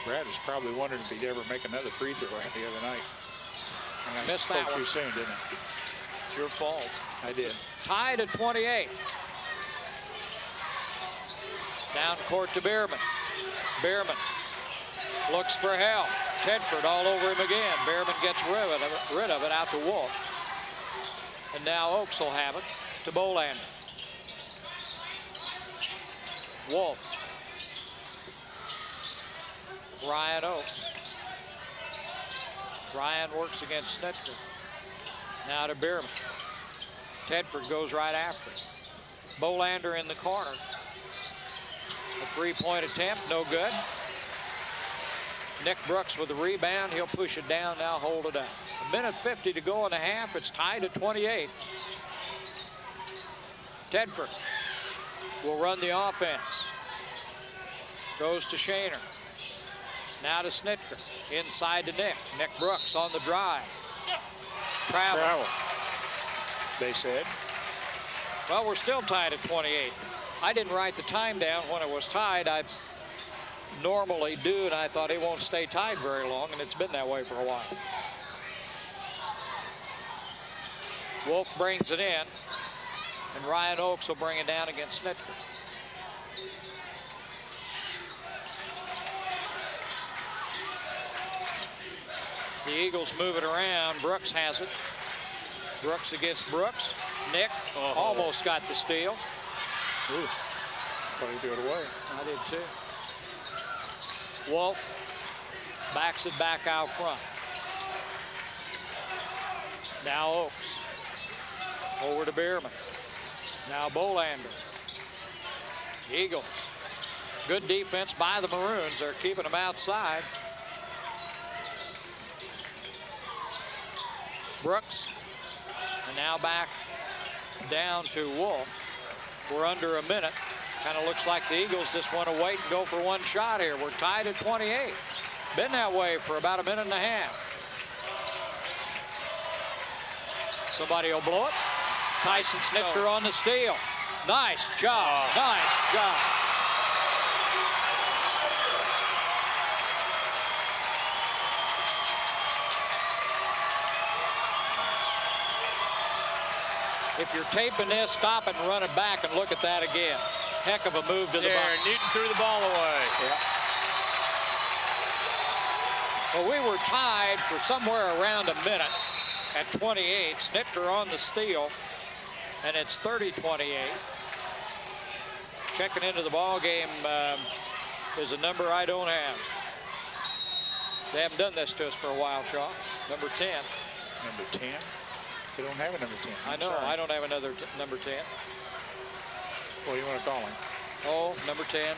Brad was probably wondering if he'd ever make another free throw the other night. And I Missed spoke that one. too soon, didn't I? It's your fault. I did. Tied at 28. Down court to Bierman. Bierman looks for help. Tedford all over him again. Bierman gets rid of it out to Wolf. And now Oaks will have it to Bolander. Wolf. Ryan Oaks. Ryan works against Snitker. Now to Bierman. Tedford goes right after it. Bolander in the corner. A three-point attempt, no good. Nick Brooks with the rebound. He'll push it down, now hold it up. 1:50 to go and a half. It's tied at 28. Tedford will run the offense. Goes to Shaner. Now to Snitker. Inside to Nick. Nick Brooks on the drive. Travel. They said. Well, we're still tied at 28. I didn't write the time down when it was tied. I normally do, and I thought it won't stay tied very long, and it's been that way for a while. Wolf brings it in, and Ryan Oaks will bring it down against Snitker. The Eagles move it around. Brooks has it. Brooks against Brooks. Nick almost got the steal. Ooh. Thought he threw it away. I did too. Wolf backs it back out front. Now Oaks. Over to Bierman. Now Bolander. Eagles. Good defense by the Maroons. They're keeping them outside. Brooks. And now back down to Wolf. We're under a minute. Kind of looks like the Eagles just want to wait and go for one shot here. We're tied at 28. Been that way for about a minute and a half. Somebody will blow it. Tyson Snitker on the steal. Nice job. Nice job. If you're taping this, stop it and run it back and look at that again. Heck of a move to the box. Newton threw the ball away. Yeah. Well, we were tied for somewhere around a minute at 28. Snitker on the steal, and it's 30-28. Checking into the ball game is a number I don't have. They haven't done this to us for a while, Shaw. Number 10. Number 10? They don't have a number 10. I know, sorry. I don't have another number 10. What do you want to call him? Oh, number 10.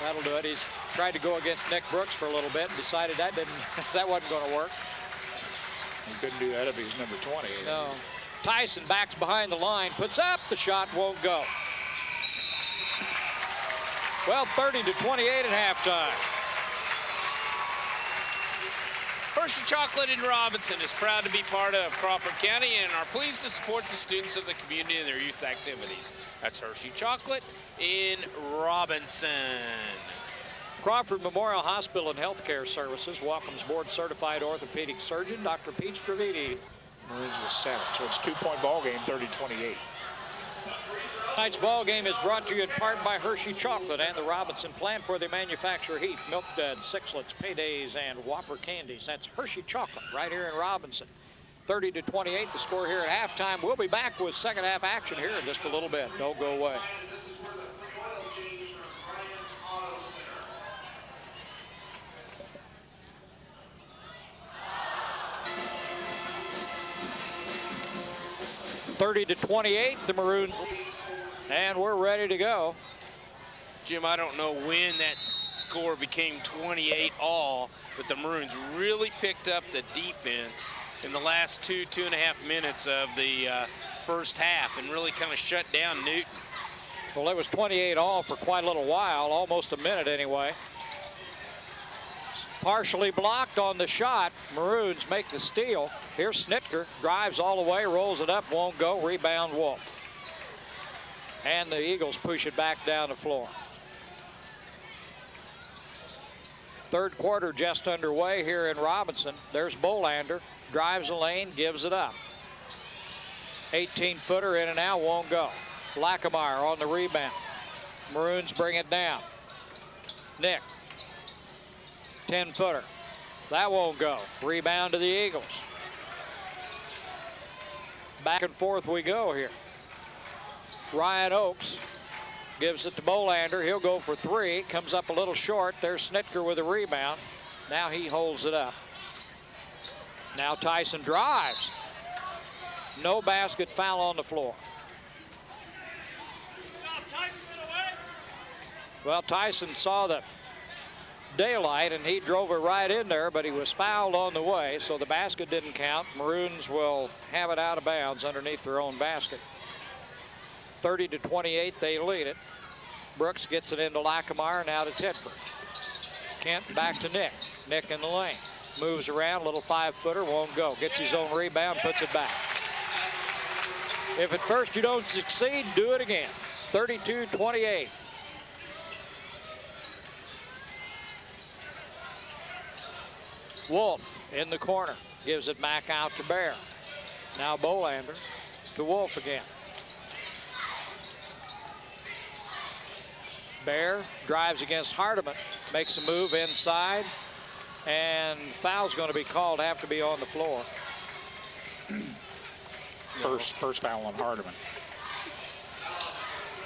That'll do it. He's tried to go against Nick Brooks for a little bit and decided that wasn't going to work. He couldn't do that if he was number 20. No. Tyson backs behind the line, puts up, the shot won't go. Well, 30-28 at halftime. Hershey Chocolate in Robinson is proud to be part of Crawford County and are pleased to support the students of the community in their youth activities. That's Hershey Chocolate in Robinson. Crawford Memorial Hospital and Healthcare Services welcomes board-certified orthopedic surgeon Dr. Pete Stravidi. Maroons with 7, so it's a 2-point ball game, 30-28. Tonight's ball game is brought to you in part by Hershey Chocolate and the Robinson plant, where they manufacture Heath, Milk Duds, Sixlets, Paydays, and Whopper candies. That's Hershey Chocolate right here in Robinson. 30-28, the score here at halftime. We'll be back with second half action here in just a little bit. Don't go away. This is for the oil change from Brian's Auto Center. 30-28, the Maroons, and we're ready to go. Jim, I don't know when that score became 28 all, but the Maroons really picked up the defense in the last 2.5 minutes of the first half and really kind of shut down Newton. Well, it was 28 all for quite a little while, almost a minute anyway. Partially blocked on the shot. Maroons make the steal. Here's Snitker, drives all the way, rolls it up, won't go. Rebound, Wolf. And the Eagles push it back down the floor. Third quarter just underway here in Robinson. There's Bolander, drives the lane, gives it up. 18-footer in and out, won't go. Lackameyer on the rebound. Maroons bring it down. Nick. 10-footer. That won't go. Rebound to the Eagles. Back and forth we go here. Ryan Oakes gives it to Bolander. He'll go for 3. Comes up a little short. There's Snitker with a rebound. Now he holds it up. Now Tyson drives. No basket, foul on the floor. Well, Tyson saw the daylight and he drove it right in there, but he was fouled on the way, so the basket didn't count. Maroons will have it out of bounds underneath their own basket. 30-28, they lead it. Brooks gets it into Lackameyer, now to Tedford. Kent back to Nick. Nick in the lane. Moves around, little 5-footer, won't go. Gets his own rebound, puts it back. If at first you don't succeed, do it again. 32-28. Wolf in the corner, gives it back out to Bear. Now Bolander to Wolf again. Bear drives against Hardiman, makes a move inside, and foul's going to be called, have to be on the floor. First foul on Hardiman.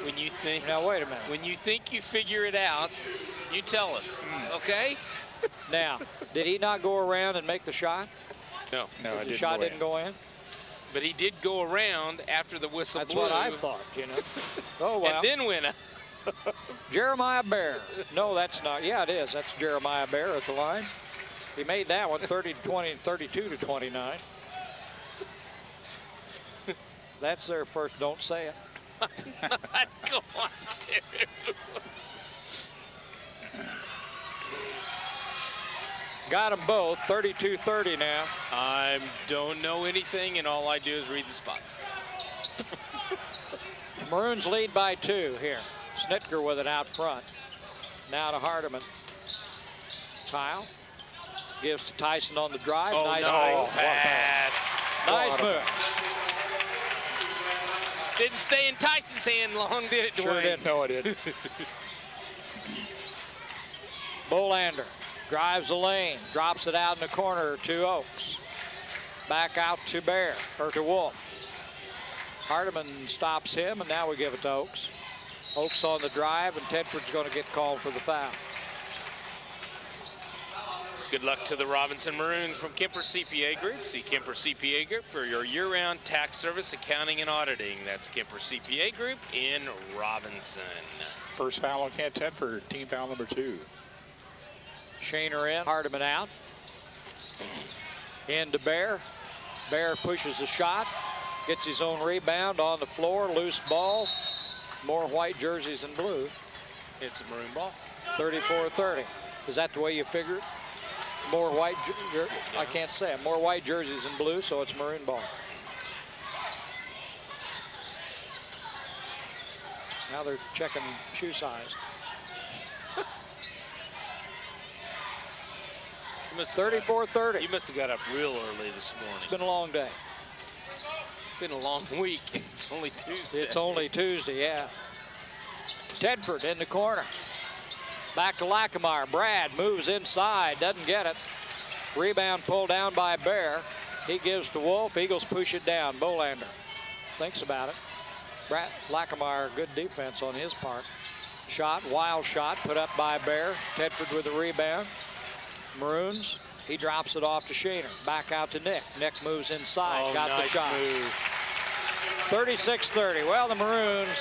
When you think, now wait a minute. When you think you figure it out, you tell us, okay? Now, did he not go around and make the shot? No. No, The shot didn't go in? But he did go around after the whistle That's blew. what I thought, you know. Oh, well. And then went up. Jeremiah Bear. No, that's not. Yeah, it is. That's Jeremiah Bear at the line. He made that one 30-20, 32-29. That's their first. Don't say it. not going to. Got them both, 32-30 now. I don't know anything, and all I do is read the spots. Maroons lead by 2 here. Snitker with it out front. Now to Hardiman. Kyle gives to Tyson on the drive. Oh, nice nice move. pass. Nice move. Didn't stay in Tyson's hand long, did it, Dwayne? Sure did. No, it didn't. Bolander drives the lane, drops it out in the corner to Oaks. Back out to Bear, or to Wolf. Hardiman stops him, and now we give it to Oaks. Oaks on the drive, and Tedford's going to get called for the foul. Good luck to the Robinson Maroons from Kemper CPA Group. See Kemper CPA Group for your year-round tax service, accounting, and auditing. That's Kemper CPA Group in Robinson. First foul on Kent Tedford, team foul number 2. Shaner in, Hardiman out. Into Bear. Bear pushes the shot, gets his own rebound on the floor, loose ball. More white jerseys and blue. It's a maroon ball. 34-30. Is that the way you figure it? More white, I can't say it. More white jerseys and blue, so it's maroon ball. Now they're checking shoe size. 34-30. You must have got up real early this morning. It's been a long day. It's been a long week. It's only Tuesday. It's only Tuesday, yeah. Tedford in the corner. Back to Lackamore. Brad moves inside, doesn't get it. Rebound pulled down by Bear. He gives to Wolf. Eagles push it down. Bolander thinks about it. Brad Lackamore, good defense on his part. Shot, wild shot, put up by Bear. Tedford with the rebound. Maroons, he drops it off to Shaner. Back out to Nick. Nick moves inside, Oh, got nice the shot. move. 36-30. Well, the Maroons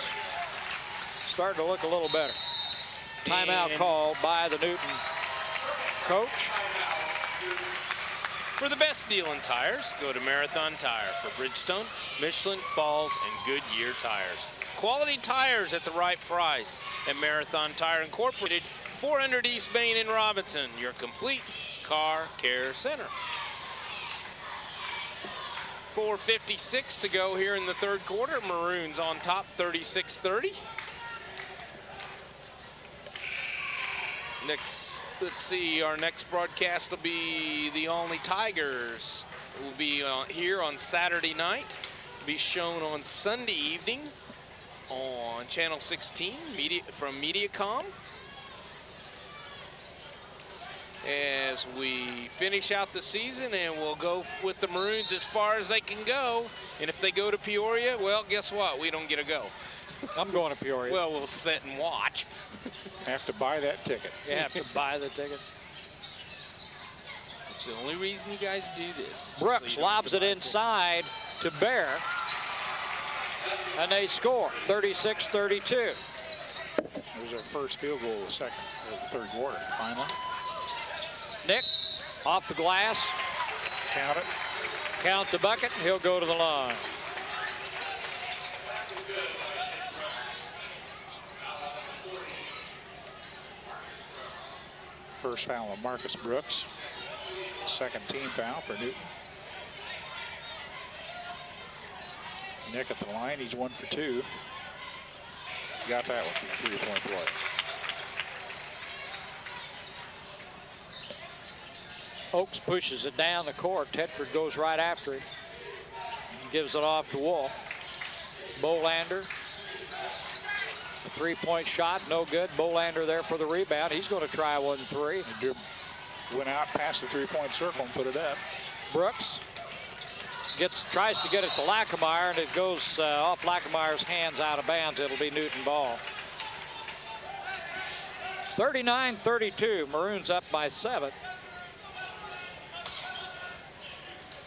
starting to look a little better. Timeout And called by the Newton coach. for the best deal in tires, go to Marathon Tire for Bridgestone, Michelin, Falls, and Goodyear tires. Quality tires at the right price at Marathon Tire Incorporated, 400 East Main in Robinson, your complete car care center. 4:56 to go here in the third quarter. Maroons on top, 36-30. Next, let's see, our next broadcast will be the Only Tigers. It will be here on Saturday night. Be shown on Sunday evening on Channel 16 from Mediacom. As we finish out the season, and we'll go with the Maroons as far as they can go. And if they go to Peoria, well, guess what? We don't get to go. I'm going to Peoria. Well, we'll sit and watch. Have to buy that ticket. You have to buy the ticket. It's the only reason you guys do this. Brooks lobs it inside to Bear. And they score, 36-32. It was our first field goal of the third quarter, finally. Nick, off the glass. Count it. Count the bucket, he'll go to the line. First foul on Marcus Brooks. Second team foul for Newton. Nick at the line, he's 1 for 2. Got that one for the 3-point play. Oaks pushes it down the court. Tedford goes right after it. Gives it off to Wolf. Bolander. A three-point shot, no good. Bolander there for the rebound. He's going to try 1-3. He went out past the 3-point circle and put it up. Brooks tries to get it to Lackamore, and it goes off Lackamore's hands out of bounds. It'll be Newton ball. 39-32. Maroons up by 7.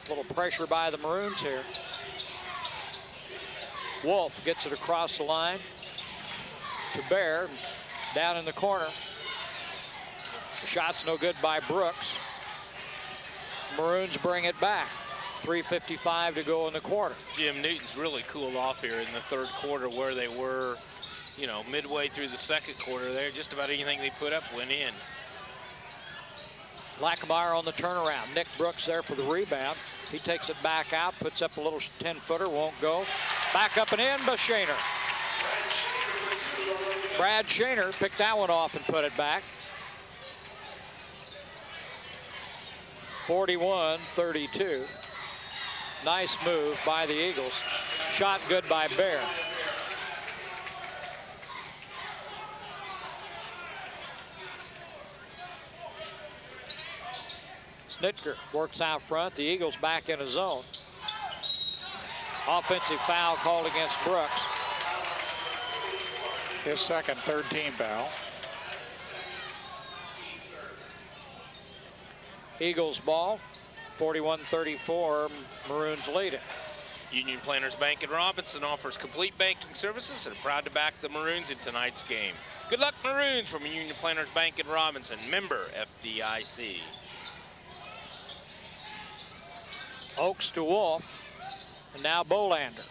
A little pressure by the Maroons here. Wolf gets it across the line to Bear, down in the corner. The shot's no good by Brooks. Maroons bring it back. 3:55 to go in the quarter. Jim, Newton's really cooled off here in the third quarter, where they were, you know, midway through the second quarter there. Just about anything they put up went in. Lackameyer on the turnaround. Nick Brooks there for the rebound. He takes it back out, puts up a little 10-footer, won't go. Back up and in by Shaner. Brad Shaner picked that one off and put it back. 41-32. Nice move by the Eagles. Shot good by Bear. Snitker works out front. The Eagles back in a zone. Offensive foul called against Brooks. His second, third team foul. Eagles ball. 41-34. Maroons lead it. Union Planters Bank in Robinson offers complete banking services and proud to back the Maroons in tonight's game. Good luck, Maroons, from Union Planters Bank in Robinson, member FDIC. Oaks to Wolf, and now Bolander.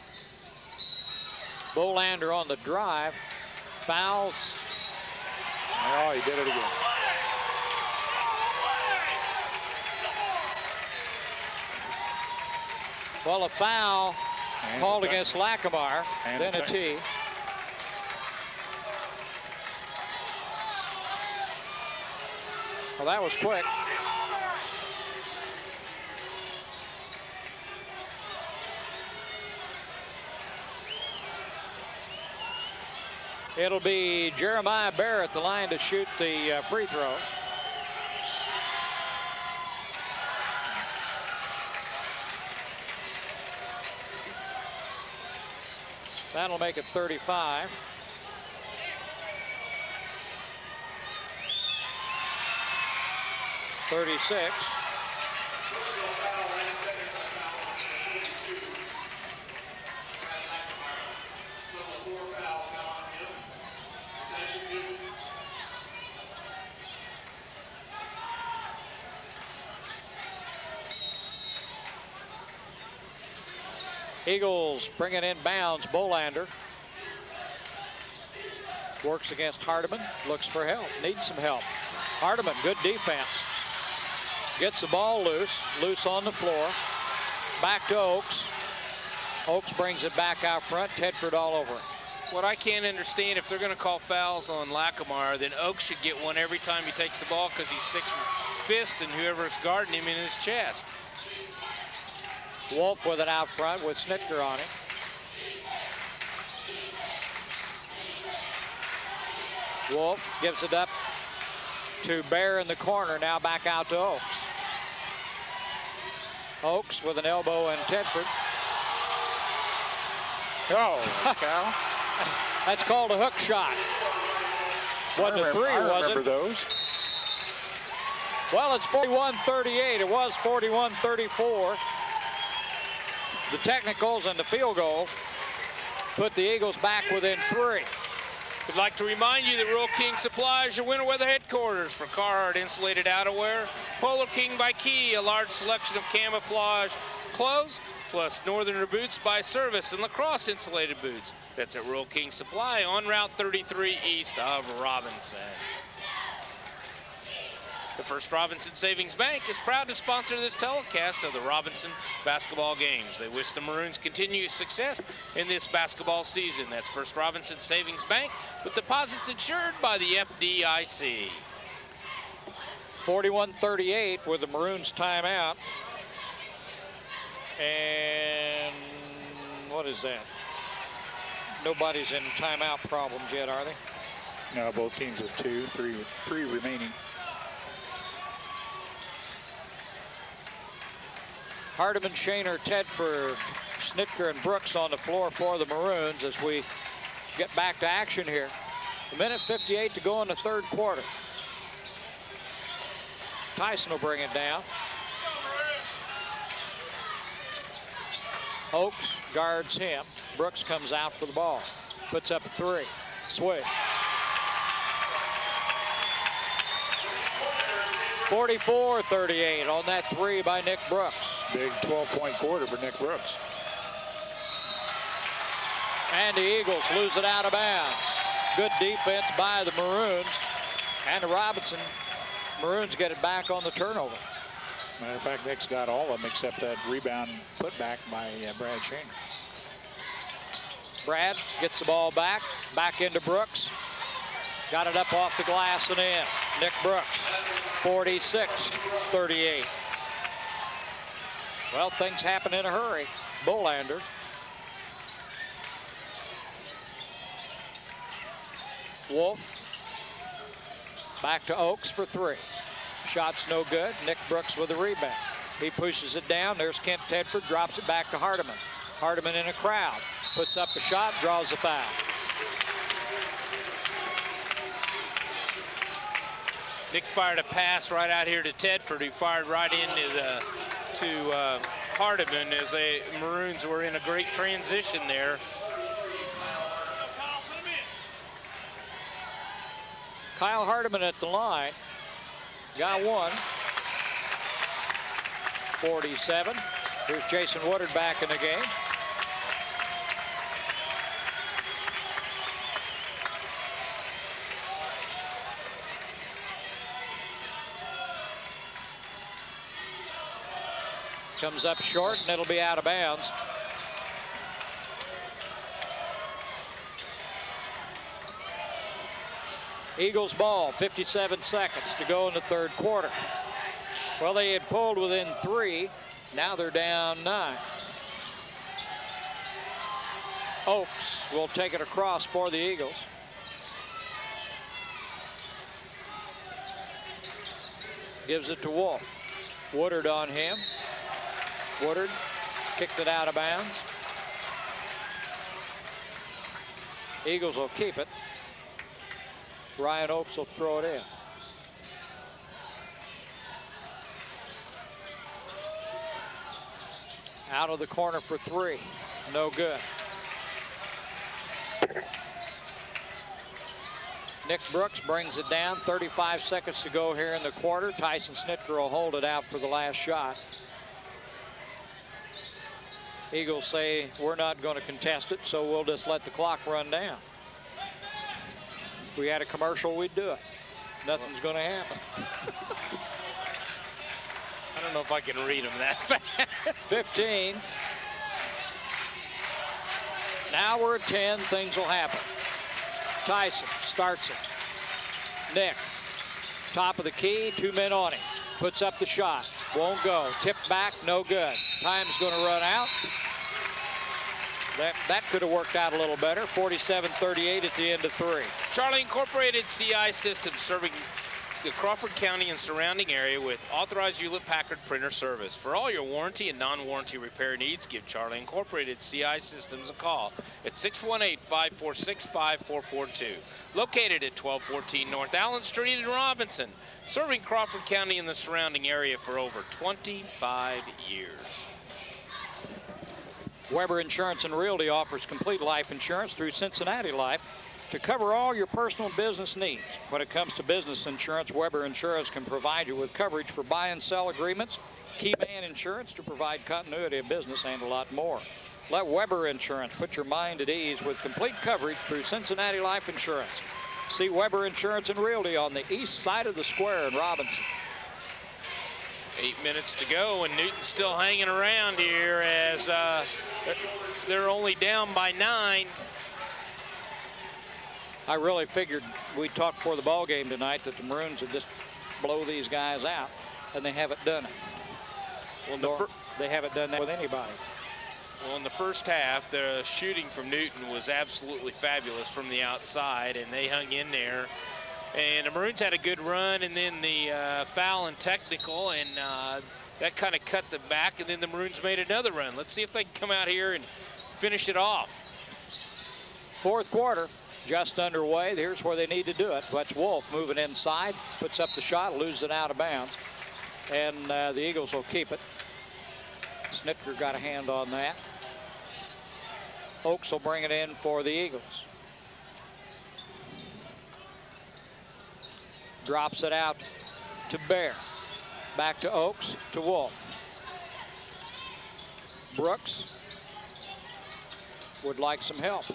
Bolander on the drive, fouls. Oh, he did it again. Well, a foul And called a against Lackameyer, And then a a tee. Well, that was quick. It'll be Jeremiah Bear at the line to shoot the free throw. That'll make it 35. .36. Eagles bring it in bounds. Bolander works against Hardiman, looks for help, needs some help. Hardiman, good defense. Gets the ball loose on the floor. Back to Oaks. Oaks brings it back out front. Tedford all over it. What I can't understand, if they're going to call fouls on Lackameyer, then Oaks should get one every time he takes the ball, because he sticks his fist in whoever's guarding him in his chest. Wolf with it out front with Snitker on it. Wolf gives it up to Bear in the corner. Now back out to Oaks. Oaks with an elbow and Tedford. Oh, cow. That's called a hook shot. Wasn't a three, I was remember it? those. Well, it's 41-38. It was 41-34. The technicals and the field goal put the Eagles back within 3. We'd like to remind you that Rural King Supply is your winter weather headquarters for Carhartt insulated outerwear. Polo King by Key, a large selection of camouflage clothes, plus Northerner boots by Service and lacrosse insulated boots. That's at Rural King Supply on Route 33 east of Robinson. The First Robinson Savings Bank is proud to sponsor this telecast of the Robinson basketball games. They wish the Maroons continued success in this basketball season. That's First Robinson Savings Bank, with deposits insured by the FDIC. 41-38 with the Maroons timeout. And what is that? Nobody's in timeout problems yet, are they? No, both teams have three remaining. Hardiman, Shaner, Tedford, Snitker, and Brooks on the floor for the Maroons as we get back to action here. A minute 58 to go in the third quarter. Tyson will bring it down. Oaks guards him. Brooks comes out for the ball. Puts up a 3. Swish. 44-38 on that 3 by Nick Brooks. Big 12-point quarter for Nick Brooks. And the Eagles lose it out of bounds. Good defense by the Maroons. And Robinson. Maroons get it back on the turnover. Matter of fact, Nick's got all of them except that rebound put back by Brad Shaner. Brad gets the ball back into Brooks. Got it up off the glass and in. Nick Brooks, 46-38. Well, things happen in a hurry. Bolander. Wolf. Back to Oaks for three. Shot's no good. Nick Brooks with the rebound. He pushes it down. There's Kent Tedford, drops it back to Hardiman. Hardiman in a crowd. Puts up a shot, draws a foul. Nick fired a pass right out here to Tedford, who fired right into Hardiman as the Maroons were in a great transition there. Kyle Hardiman at the line. Got one. 47. Here's Jason Woodard back in the game. Comes up short, and it'll be out of bounds. Eagles ball, 57 seconds to go in the third quarter. Well, they had pulled within 3. Now they're down 9. Oaks will take it across for the Eagles. Gives it to Wolf. Woodard on him. Woodard kicked it out of bounds. Eagles will keep it. Ryan Oaks will throw it in. Out of the corner for 3. No good. Nick Brooks brings it down. 35 seconds to go here in the quarter. Tyson Snitker will hold it out for the last shot. Eagles say we're not going to contest it, so we'll just let the clock run down. If we had a commercial, we'd do it. Nothing's going to happen. I don't know if I can read them that fast. 15. Now we're at 10. Things will happen. Tyson starts it. Nick, top of the key, 2 men on him. Puts up the shot. Won't go. Tipped back, no good. Time's going to run out. That could have worked out a little better. 47-38 at the end of 3. Charlie Incorporated CI Systems, serving the Crawford County and surrounding area with authorized Hewlett-Packard printer service. For all your warranty and non-warranty repair needs, give Charlie Incorporated CI Systems a call at 618-546-5442. Located at 1214 North Allen Street in Robinson, serving Crawford County and the surrounding area for over 25 years. Weber Insurance and Realty offers complete life insurance through Cincinnati Life to cover all your personal and business needs. When it comes to business insurance, Weber Insurance can provide you with coverage for buy and sell agreements, key man insurance to provide continuity of business, and a lot more. Let Weber Insurance put your mind at ease with complete coverage through Cincinnati Life Insurance. See Weber Insurance and Realty on the east side of the square in Robinson. 8 minutes to go, and Newton's still hanging around here as they're only down by 9. I really figured we talked before the ball game tonight that the Maroons would just blow these guys out, and they haven't done it. Well, they haven't done that with anybody. Well, in the first half, the shooting from Newton was absolutely fabulous from the outside, and they hung in there. And the Maroons had a good run, and then the foul and technical, and that kind of cut them back, and then the Maroons made another run. Let's see if they can come out here and finish it off. Fourth quarter just underway. Here's where they need to do it. That's Wolf moving inside, puts up the shot, loses it out of bounds, and the Eagles will keep it. Snitker got a hand on that. Oaks will bring it in for the Eagles. Drops it out to Bear. Back to Oaks, to Wolf. Brooks would like some help.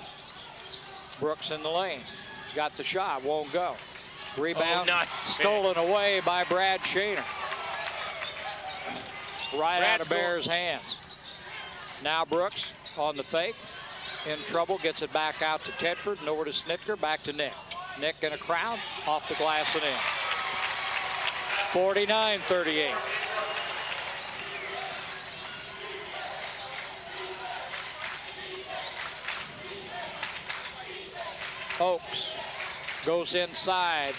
Brooks in the lane. Got the shot, won't go. Rebound nice stolen away by Brad Shaner. Right out of Bears' hands. Now Brooks on the fake. In trouble, gets it back out to Tedford, and over to Snitker, back to Nick. Nick in a crowd, off the glass and in. 49-38. Oaks goes inside.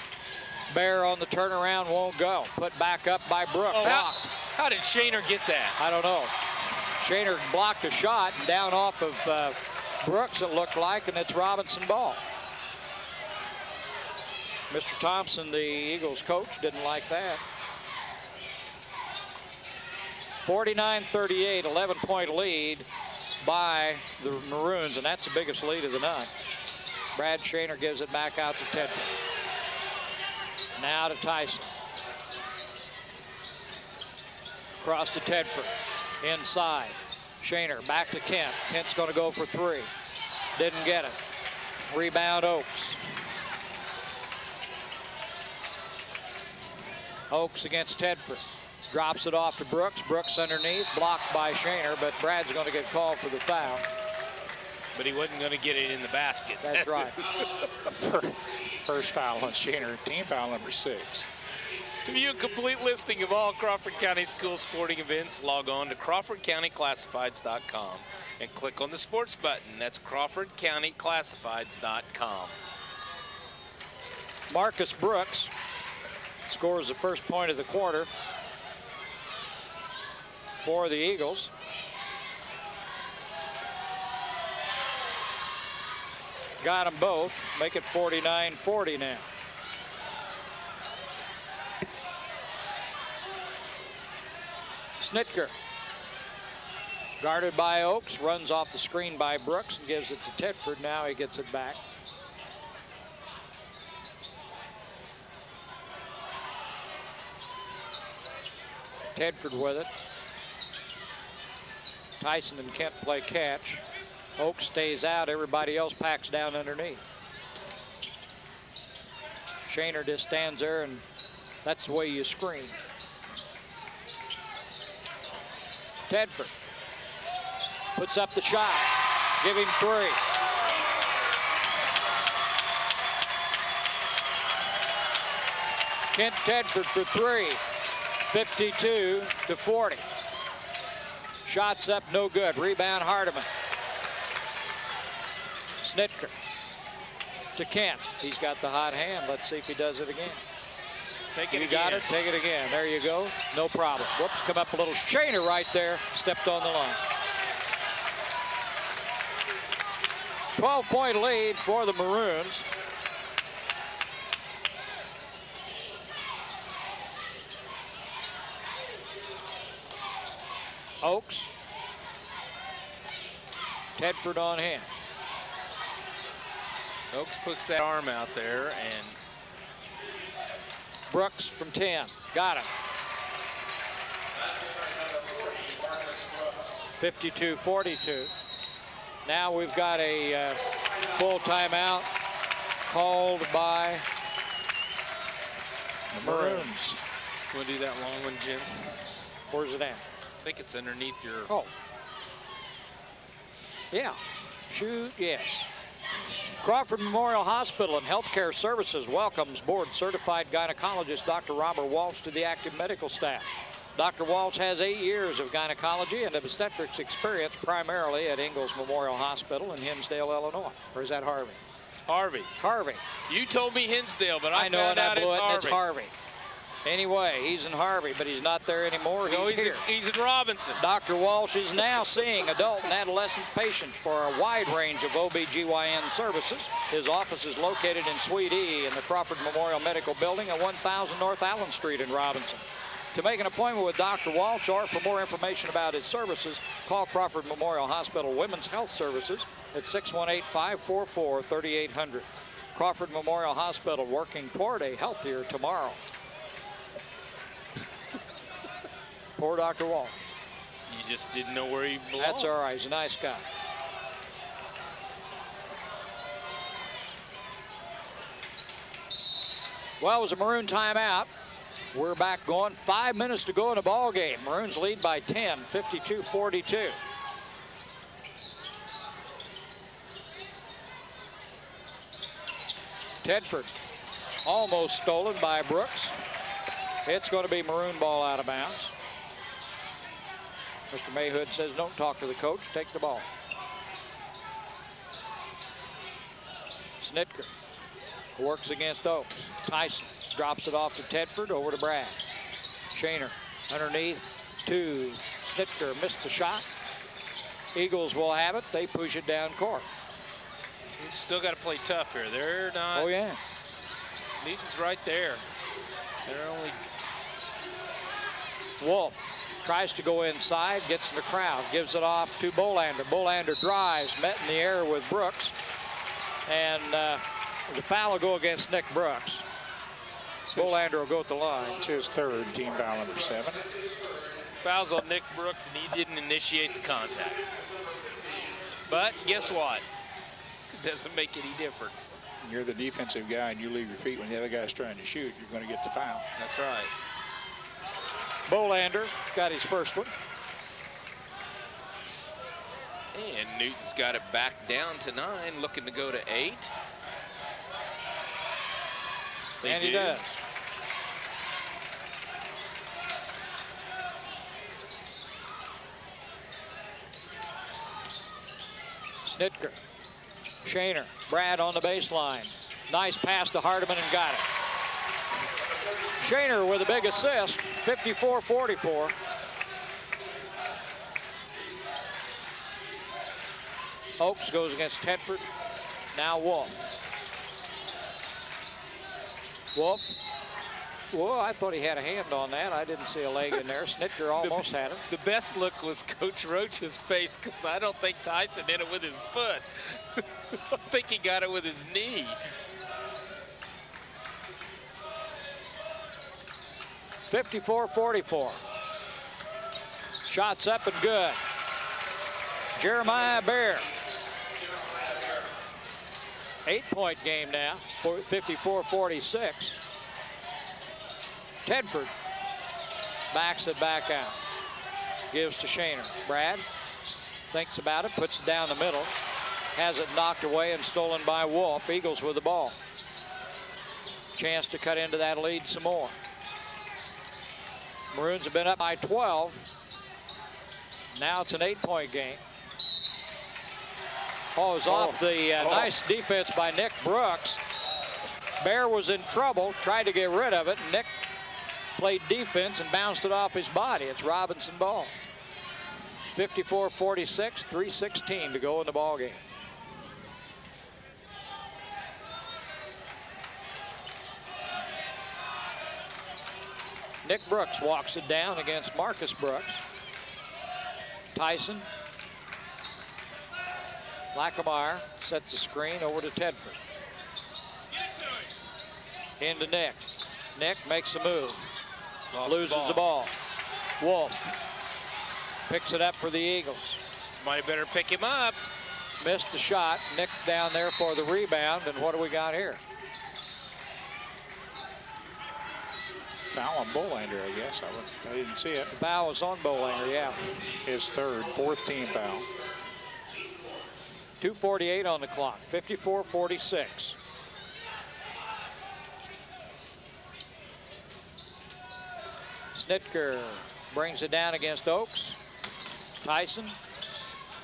Bear on the turnaround, won't go. Put back up by Brooks. Oh, how did Shaner get that? I don't know. Shaner blocked a shot and down off of Brooks, it looked like, and it's Robinson ball. Mr. Thompson, the Eagles coach, didn't like that. 49-38, 11-point lead by the Maroons, and that's the biggest lead of the night. Brad Shaner gives it back out to Tedford. Now to Tyson. Cross to Tedford. Inside. Shaner back to Kent. Kent's going to go for three. Didn't get it. Rebound Oaks. Oaks against Tedford. Drops it off to Brooks. Brooks underneath. Blocked by Shaner, but Brad's going to get called for the foul. But he wasn't going to get it in the basket. That's right. First foul on Shaner, team foul number 6. To view a complete listing of all Crawford County school sporting events, log on to CrawfordCountyClassifieds.com and click on the sports button. That's CrawfordCountyClassifieds.com. Marcus Brooks scores the first point of the quarter for the Eagles. Got them both. Make it 49-40 now. Snitker. Guarded by Oaks. Runs off the screen by Brooks and gives it to Tedford. Now he gets it back. Tedford with it. Tyson and Kent play catch. Oaks stays out. Everybody else packs down underneath. Shaner just stands there, and that's the way you screen. Tedford puts up the shot. Give him three. Kent Tedford for three. 52-40. Shots up, no good. Rebound Hardiman. Snitker to Kent. He's got the hot hand. Let's see if he does it again. Take it You again. got it. Take it again. There you go. No problem. Whoops, come up a little. Shaner right there. Stepped on the line. 12-point lead for the Maroons. Oaks. Tedford on hand. Oaks puts that arm out there, and Brooks from 10. Got it. 52-42. Now we've got a full timeout called by the Maroons. want to do that long one, Jim? Where's it at? I think it's underneath your... Oh. Yeah. Shoot, yes. Crawford Memorial Hospital and Healthcare Services welcomes board-certified gynecologist Dr. Robert Walsh to the active medical staff. Dr. Walsh has 8 years of gynecology and obstetrics experience primarily at Ingalls Memorial Hospital in Hinsdale, Illinois. Or is that Harvey? Harvey. Harvey. You told me Hinsdale, but I know, found and out I blew it's it, and Harvey. it's Harvey. Anyway, he's in Harvey, but he's not there anymore. No, he's here. he's in Robinson. Dr. Walsh is now seeing adult and adolescent patients for a wide range of OB/GYN services. His office is located in Suite E in the Crawford Memorial Medical Building at 1000 North Allen Street in Robinson. To make an appointment with Dr. Walsh or for more information about his services, call Crawford Memorial Hospital Women's Health Services at 618-544-3800. Crawford Memorial Hospital, working toward a healthier tomorrow. Poor Dr. Walsh. just didn't know where he belonged. That's all right. He's a nice guy. Well, it was a Maroon timeout. We're back going. 5 minutes to go in the ball game. Maroons lead by 10, 52-42. Tedford almost stolen by Brooks. It's going to be Maroon ball out of bounds. Mr. Mayhood says, don't talk to the coach, take the ball. Snitker works against Oaks. Tyson drops it off to Tedford, over to Brad. Shaner underneath to Snitker, missed the shot. Eagles will have it. They push it down court. You still got to play tough here. They're not. Oh, yeah. Newton's right there. They're only. Wolf tries to go inside, gets in the crowd, gives it off to Bolander. Bolander drives, met in the air with Brooks. And the foul will go against Nick Brooks. Bolander will go at the line. It's his third, team foul number 7. Fouls on Nick Brooks, and he didn't initiate the contact. But guess what? It doesn't make any difference. You're the defensive guy, and you leave your feet when the other guy's trying to shoot. You're going to get the foul. That's right. Bolander got his first one. And Newton's got it back down to 9, looking to go to 8. And he does. Snitker, Shaner, Brad on the baseline. Nice pass to Hardiman and got it. Shaner with a big assist, 54-44. Oaks goes against Tedford. Now Wolf. Wolf. Whoa, I thought he had a hand on that. I didn't see a leg in there. Snitker almost had it. The best look was Coach Roach's face, because I don't think Tyson hit it with his foot. I think he got it with his knee. (54-44). Shots up and good. Jeremiah Bear. 8-point game now, 54-46. Tedford backs it back out. Gives to Shaner. Brad thinks about it, puts it down the middle. Has it knocked away and stolen by Wolf. Eagles with the ball. Chance to cut into that lead some more. Maroons have been up by 12. Now it's an 8-point game. Oh, it was off the nice defense by Nick Brooks. Bear was in trouble, tried to get rid of it. Nick played defense and bounced it off his body. It's Robinson ball. 54-46, 3:16 to go in the ball game. Nick Brooks walks it down against Marcus Brooks. Tyson. Lackameyer sets the screen over to Tedford. Into Nick. Nick makes a move. Loses the ball. Wolf picks it up for the Eagles. Somebody better pick him up. Missed the shot. Nick down there for the rebound. And what do we got here? Foul on Bolander, I guess. I didn't see it. The foul was on Bolander, yeah. His third, 4th team foul. 2:48 on the clock. 54-46. Snitker brings it down against Oaks. Tyson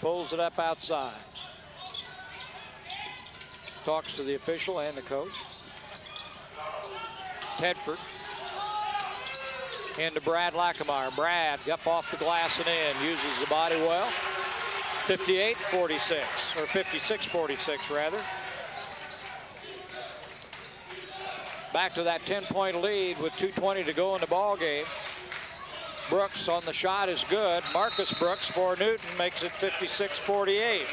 pulls it up outside. Talks to the official and the coach. Tedford into Brad Lackameyer. Brad up off the glass and in. Uses the body well. 58-46, or 56-46 rather. Back to that 10-point lead with 2:20 to go in the ball game. Brooks on the shot is good. Marcus Brooks for Newton makes it 56-48.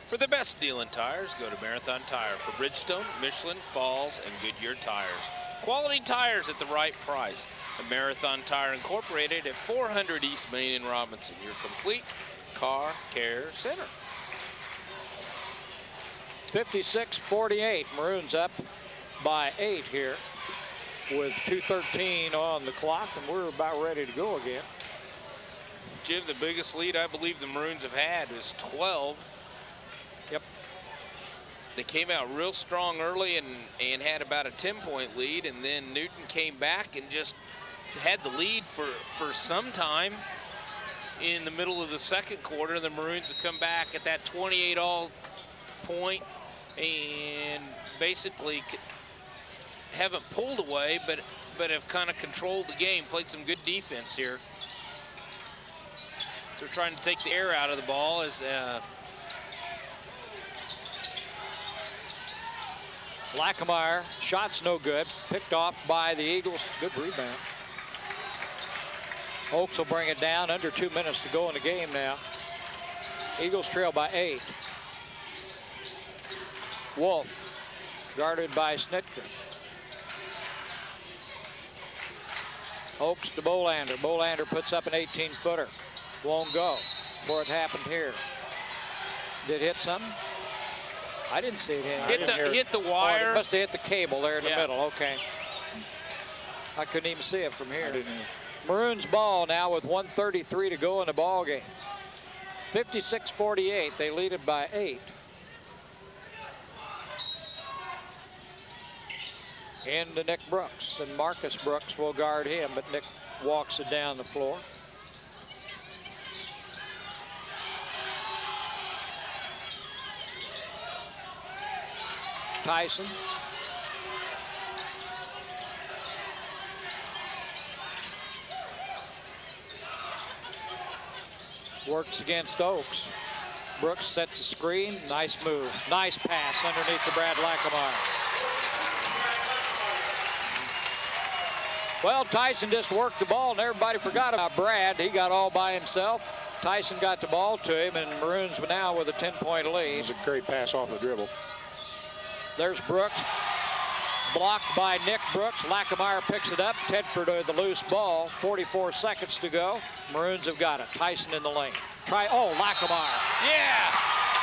For the best deal in tires, go to Marathon Tire for Bridgestone, Michelin, Falls, and Goodyear tires. Quality tires at the right price. The Marathon Tire Incorporated at 400 East Main in Robinson, your complete car care center. 56-48. Maroons up by 8 here with 2:13 on the clock, and we're about ready to go again. Jim, the biggest lead I believe the Maroons have had is 12. Yep. They came out real strong early and had about a 10-point lead, and then Newton came back and just had the lead for some time. In the middle of the second quarter, the Maroons have come back at that 28-all point and basically haven't pulled away, but have kind of controlled the game, played some good defense here. They're trying to take the air out of the ball as Lackameyer, shot's no good. Picked off by the Eagles. Good rebound. Oaks will bring it down. Under 2 minutes to go in the game now. Eagles trail by 8. Wolf, guarded by Snitker. Oaks to Bolander. Bolander puts up an 18-footer. Won't go. Before it happened here. Did it hit something? I didn't see it hit. Hit the Oh, wire. it must have hit the cable there in the Yeah. middle. Okay. I couldn't even see it from here. I didn't either. Maroons ball now with 1:33 to go in the ball game. 56-48. They lead it by 8. Into Nick Brooks, and Marcus Brooks will guard him, but Nick walks it down the floor. Tyson. Works against Oaks. Brooks sets a screen. Nice move. Nice pass underneath to Brad Lackameyer. Well, Tyson just worked the ball, and everybody forgot about Brad. He got all by himself. Tyson got the ball to him, and Maroons now with a 10-point It lead. was a great pass off the dribble. There's Brooks. Blocked by Nick Brooks. Lackameyer picks it up. Tedford with the loose ball. 44 seconds to go. Maroons have got it. Tyson in the lane. Oh, Lackameyer. Yeah.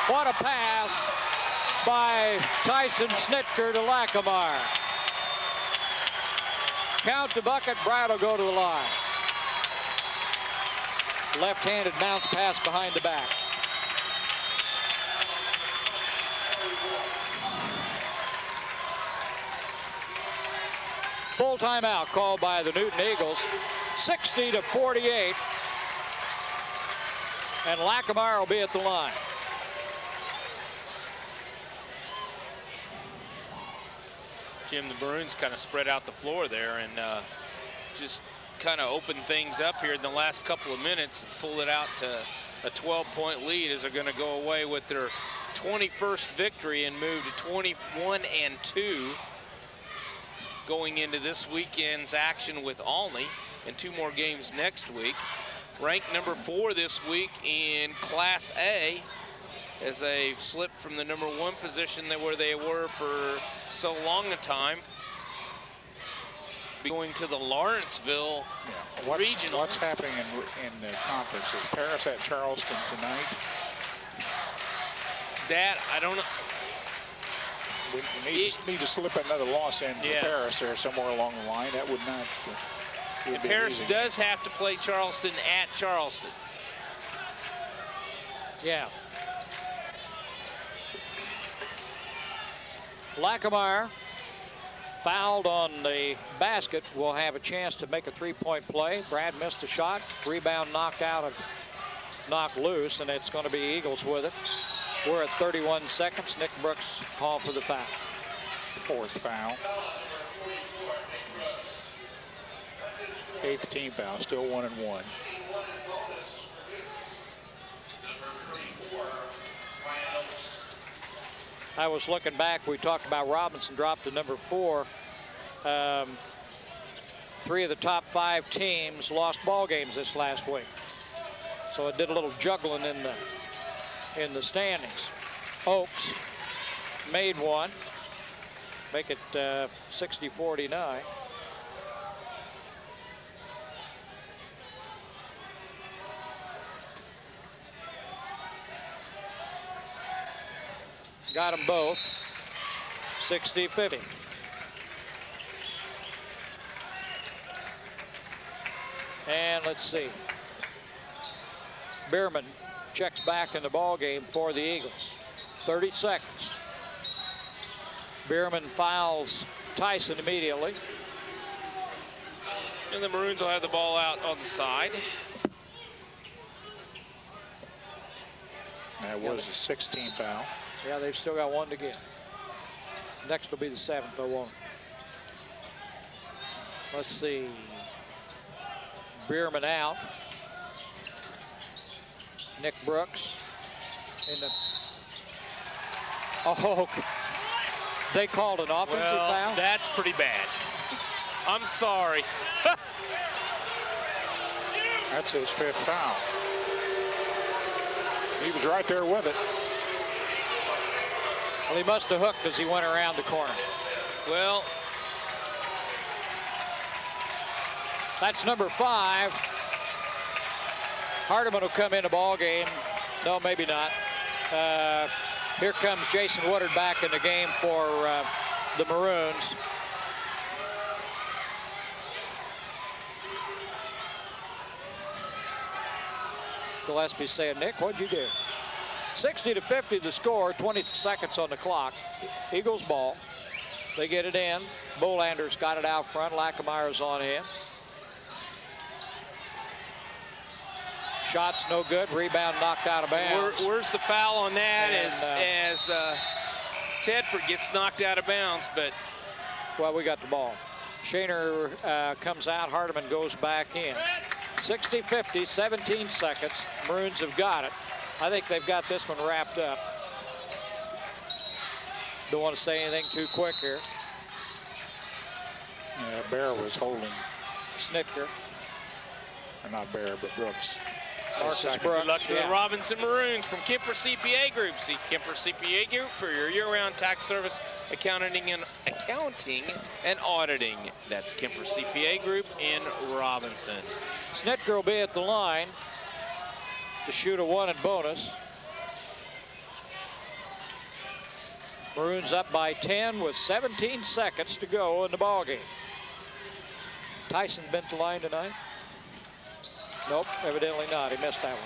What a pass by Tyson Snitker to Lackameyer. Count the bucket. Brad will go to the line. Left-handed bounce pass behind the back. Full timeout called by the Newton Eagles. 60-48. And Lackameyer will be at the line. Jim, the Maroons kind of spread out the floor there and just kind of opened things up here in the last couple of minutes and pulled it out to a 12-point lead as they're going to go away with their 21st victory and move to 21-2 going into this weekend's action with Olney and 2 more games next week. Ranked number 4 this week in Class A as they slipped from the number 1 position where they were for so long a time. Going to the Lawrenceville regional. What's happening in the conference? Is Paris at Charleston tonight? That, I don't know. We need to slip another loss in for Yes. Paris there somewhere along the line. That would not And Paris does have to play Charleston at Charleston. Yeah. Lackameyer, fouled on the basket, will have a chance to make a 3-point play. Brad missed a shot. Rebound knocked out and knocked loose, and it's going to be Eagles with it. We're at 31 seconds. Nick Brooks called for the foul. 4th foul. 8th team foul, still 1-1. I was looking back. We talked about Robinson dropped to number 4. 3 of the top 5 teams lost ball games this last week. So it did a little juggling in the standings. Oaks made one. make it 60-49. Got them both. 60-50. And let's see. Bierman checks back in the ball game for the Eagles. 30 seconds. Bierman fouls Tyson immediately. And the Maroons will have the ball out on the side. That was the 16th foul. Yeah, they've still got one to get. Next will be the 7th, I won't. Let's see. Bierman out. Nick Brooks in the. Oh, they called an offensive foul? That's pretty bad. I'm sorry. That's his 5th foul. He was right there with it. Well, he must have hooked as he went around the corner. Well, that's number 5. Hardiman will come in the ball game. No, maybe not. Here comes Jason Woodard back in the game for the Maroons. Gillespie saying, Nick, what'd you do? 60-50 the score, 20 seconds on the clock. Eagles ball. They get it in. Bolander's got it out front. Lackameyer's on in. Shot's no good. Rebound knocked out of bounds. where's the foul on that And, as Tedford gets knocked out of bounds, but well, we got the ball. Shaner comes out. Hardiman goes back in. 60-50, 17 seconds. Maroons have got it. I think they've got this one wrapped up. Don't want to say anything too quick here. Yeah, Bear was holding, Snitker. or not Bear, but Brooks. Marcus Second. Brooks. good luck to yeah. the Robinson Maroons from Kemper CPA Group. See Kemper CPA Group for your year-round tax service, accounting and auditing. That's Kemper CPA Group in Robinson. Snitker will be at the line to shoot a 1 and bonus. Maroons up by 10 with 17 seconds to go in the ball game. Tyson been to the line tonight? Nope, evidently not. He missed that one.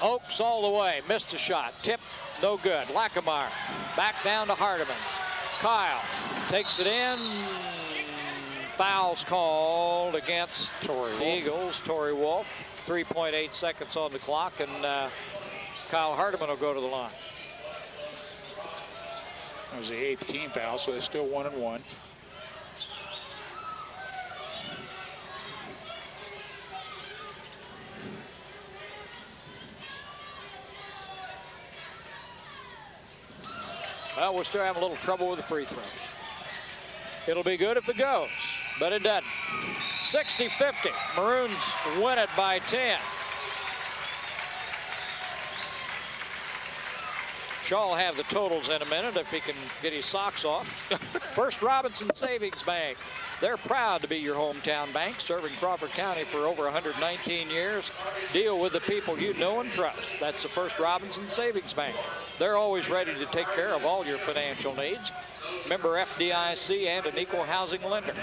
Oakes all the way, missed a shot. Tip, no good. Lackameyer back down to Hardiman. Kyle takes it in. Fouls called against the Eagles. Torrey Wolf. 3.8 seconds on the clock, and Kyle Hardiman will go to the line. That was the 8th team foul, so they're still 1 and 1. Well, we're still having a little trouble with the free throws. It'll be good if it goes, but it doesn't. 60-50. Maroons win it by 10. Shaw will have the totals in a minute if he can get his socks off. First Robinson Savings Bank. They're proud to be your hometown bank, serving Crawford County for over 119 years. Deal with the people you know and trust. That's the First Robinson Savings Bank. They're always ready to take care of all your financial needs. Member FDIC and an equal housing lender.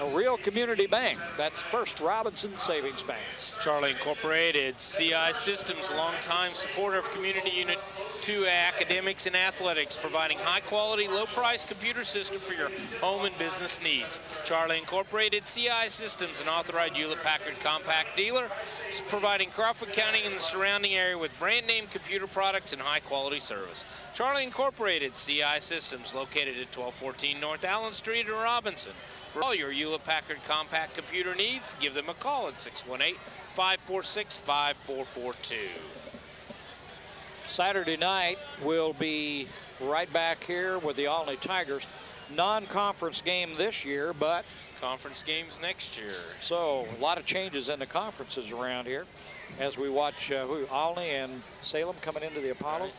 A real community bank. That's First Robinson Savings Bank. Charlie Incorporated, CI Systems, longtime supporter of Community Unit 2 academics and athletics, providing high-quality, low-price computer system for your home and business needs. Charlie Incorporated, CI Systems, an authorized Hewlett-Packard compact dealer, providing Crawford County and the surrounding area with brand-name computer products and high-quality service. Charlie Incorporated, CI Systems, located at 1214 North Allen Street in Robinson. For all your Hewlett-Packard compact computer needs, give them a call at 618-546-5442. Saturday night we'll be right back here with the Olney Tigers. Non-conference game this year, but Conference games next year. so a lot of changes in the conferences around here as we watch Olney and Salem coming into the Apollo.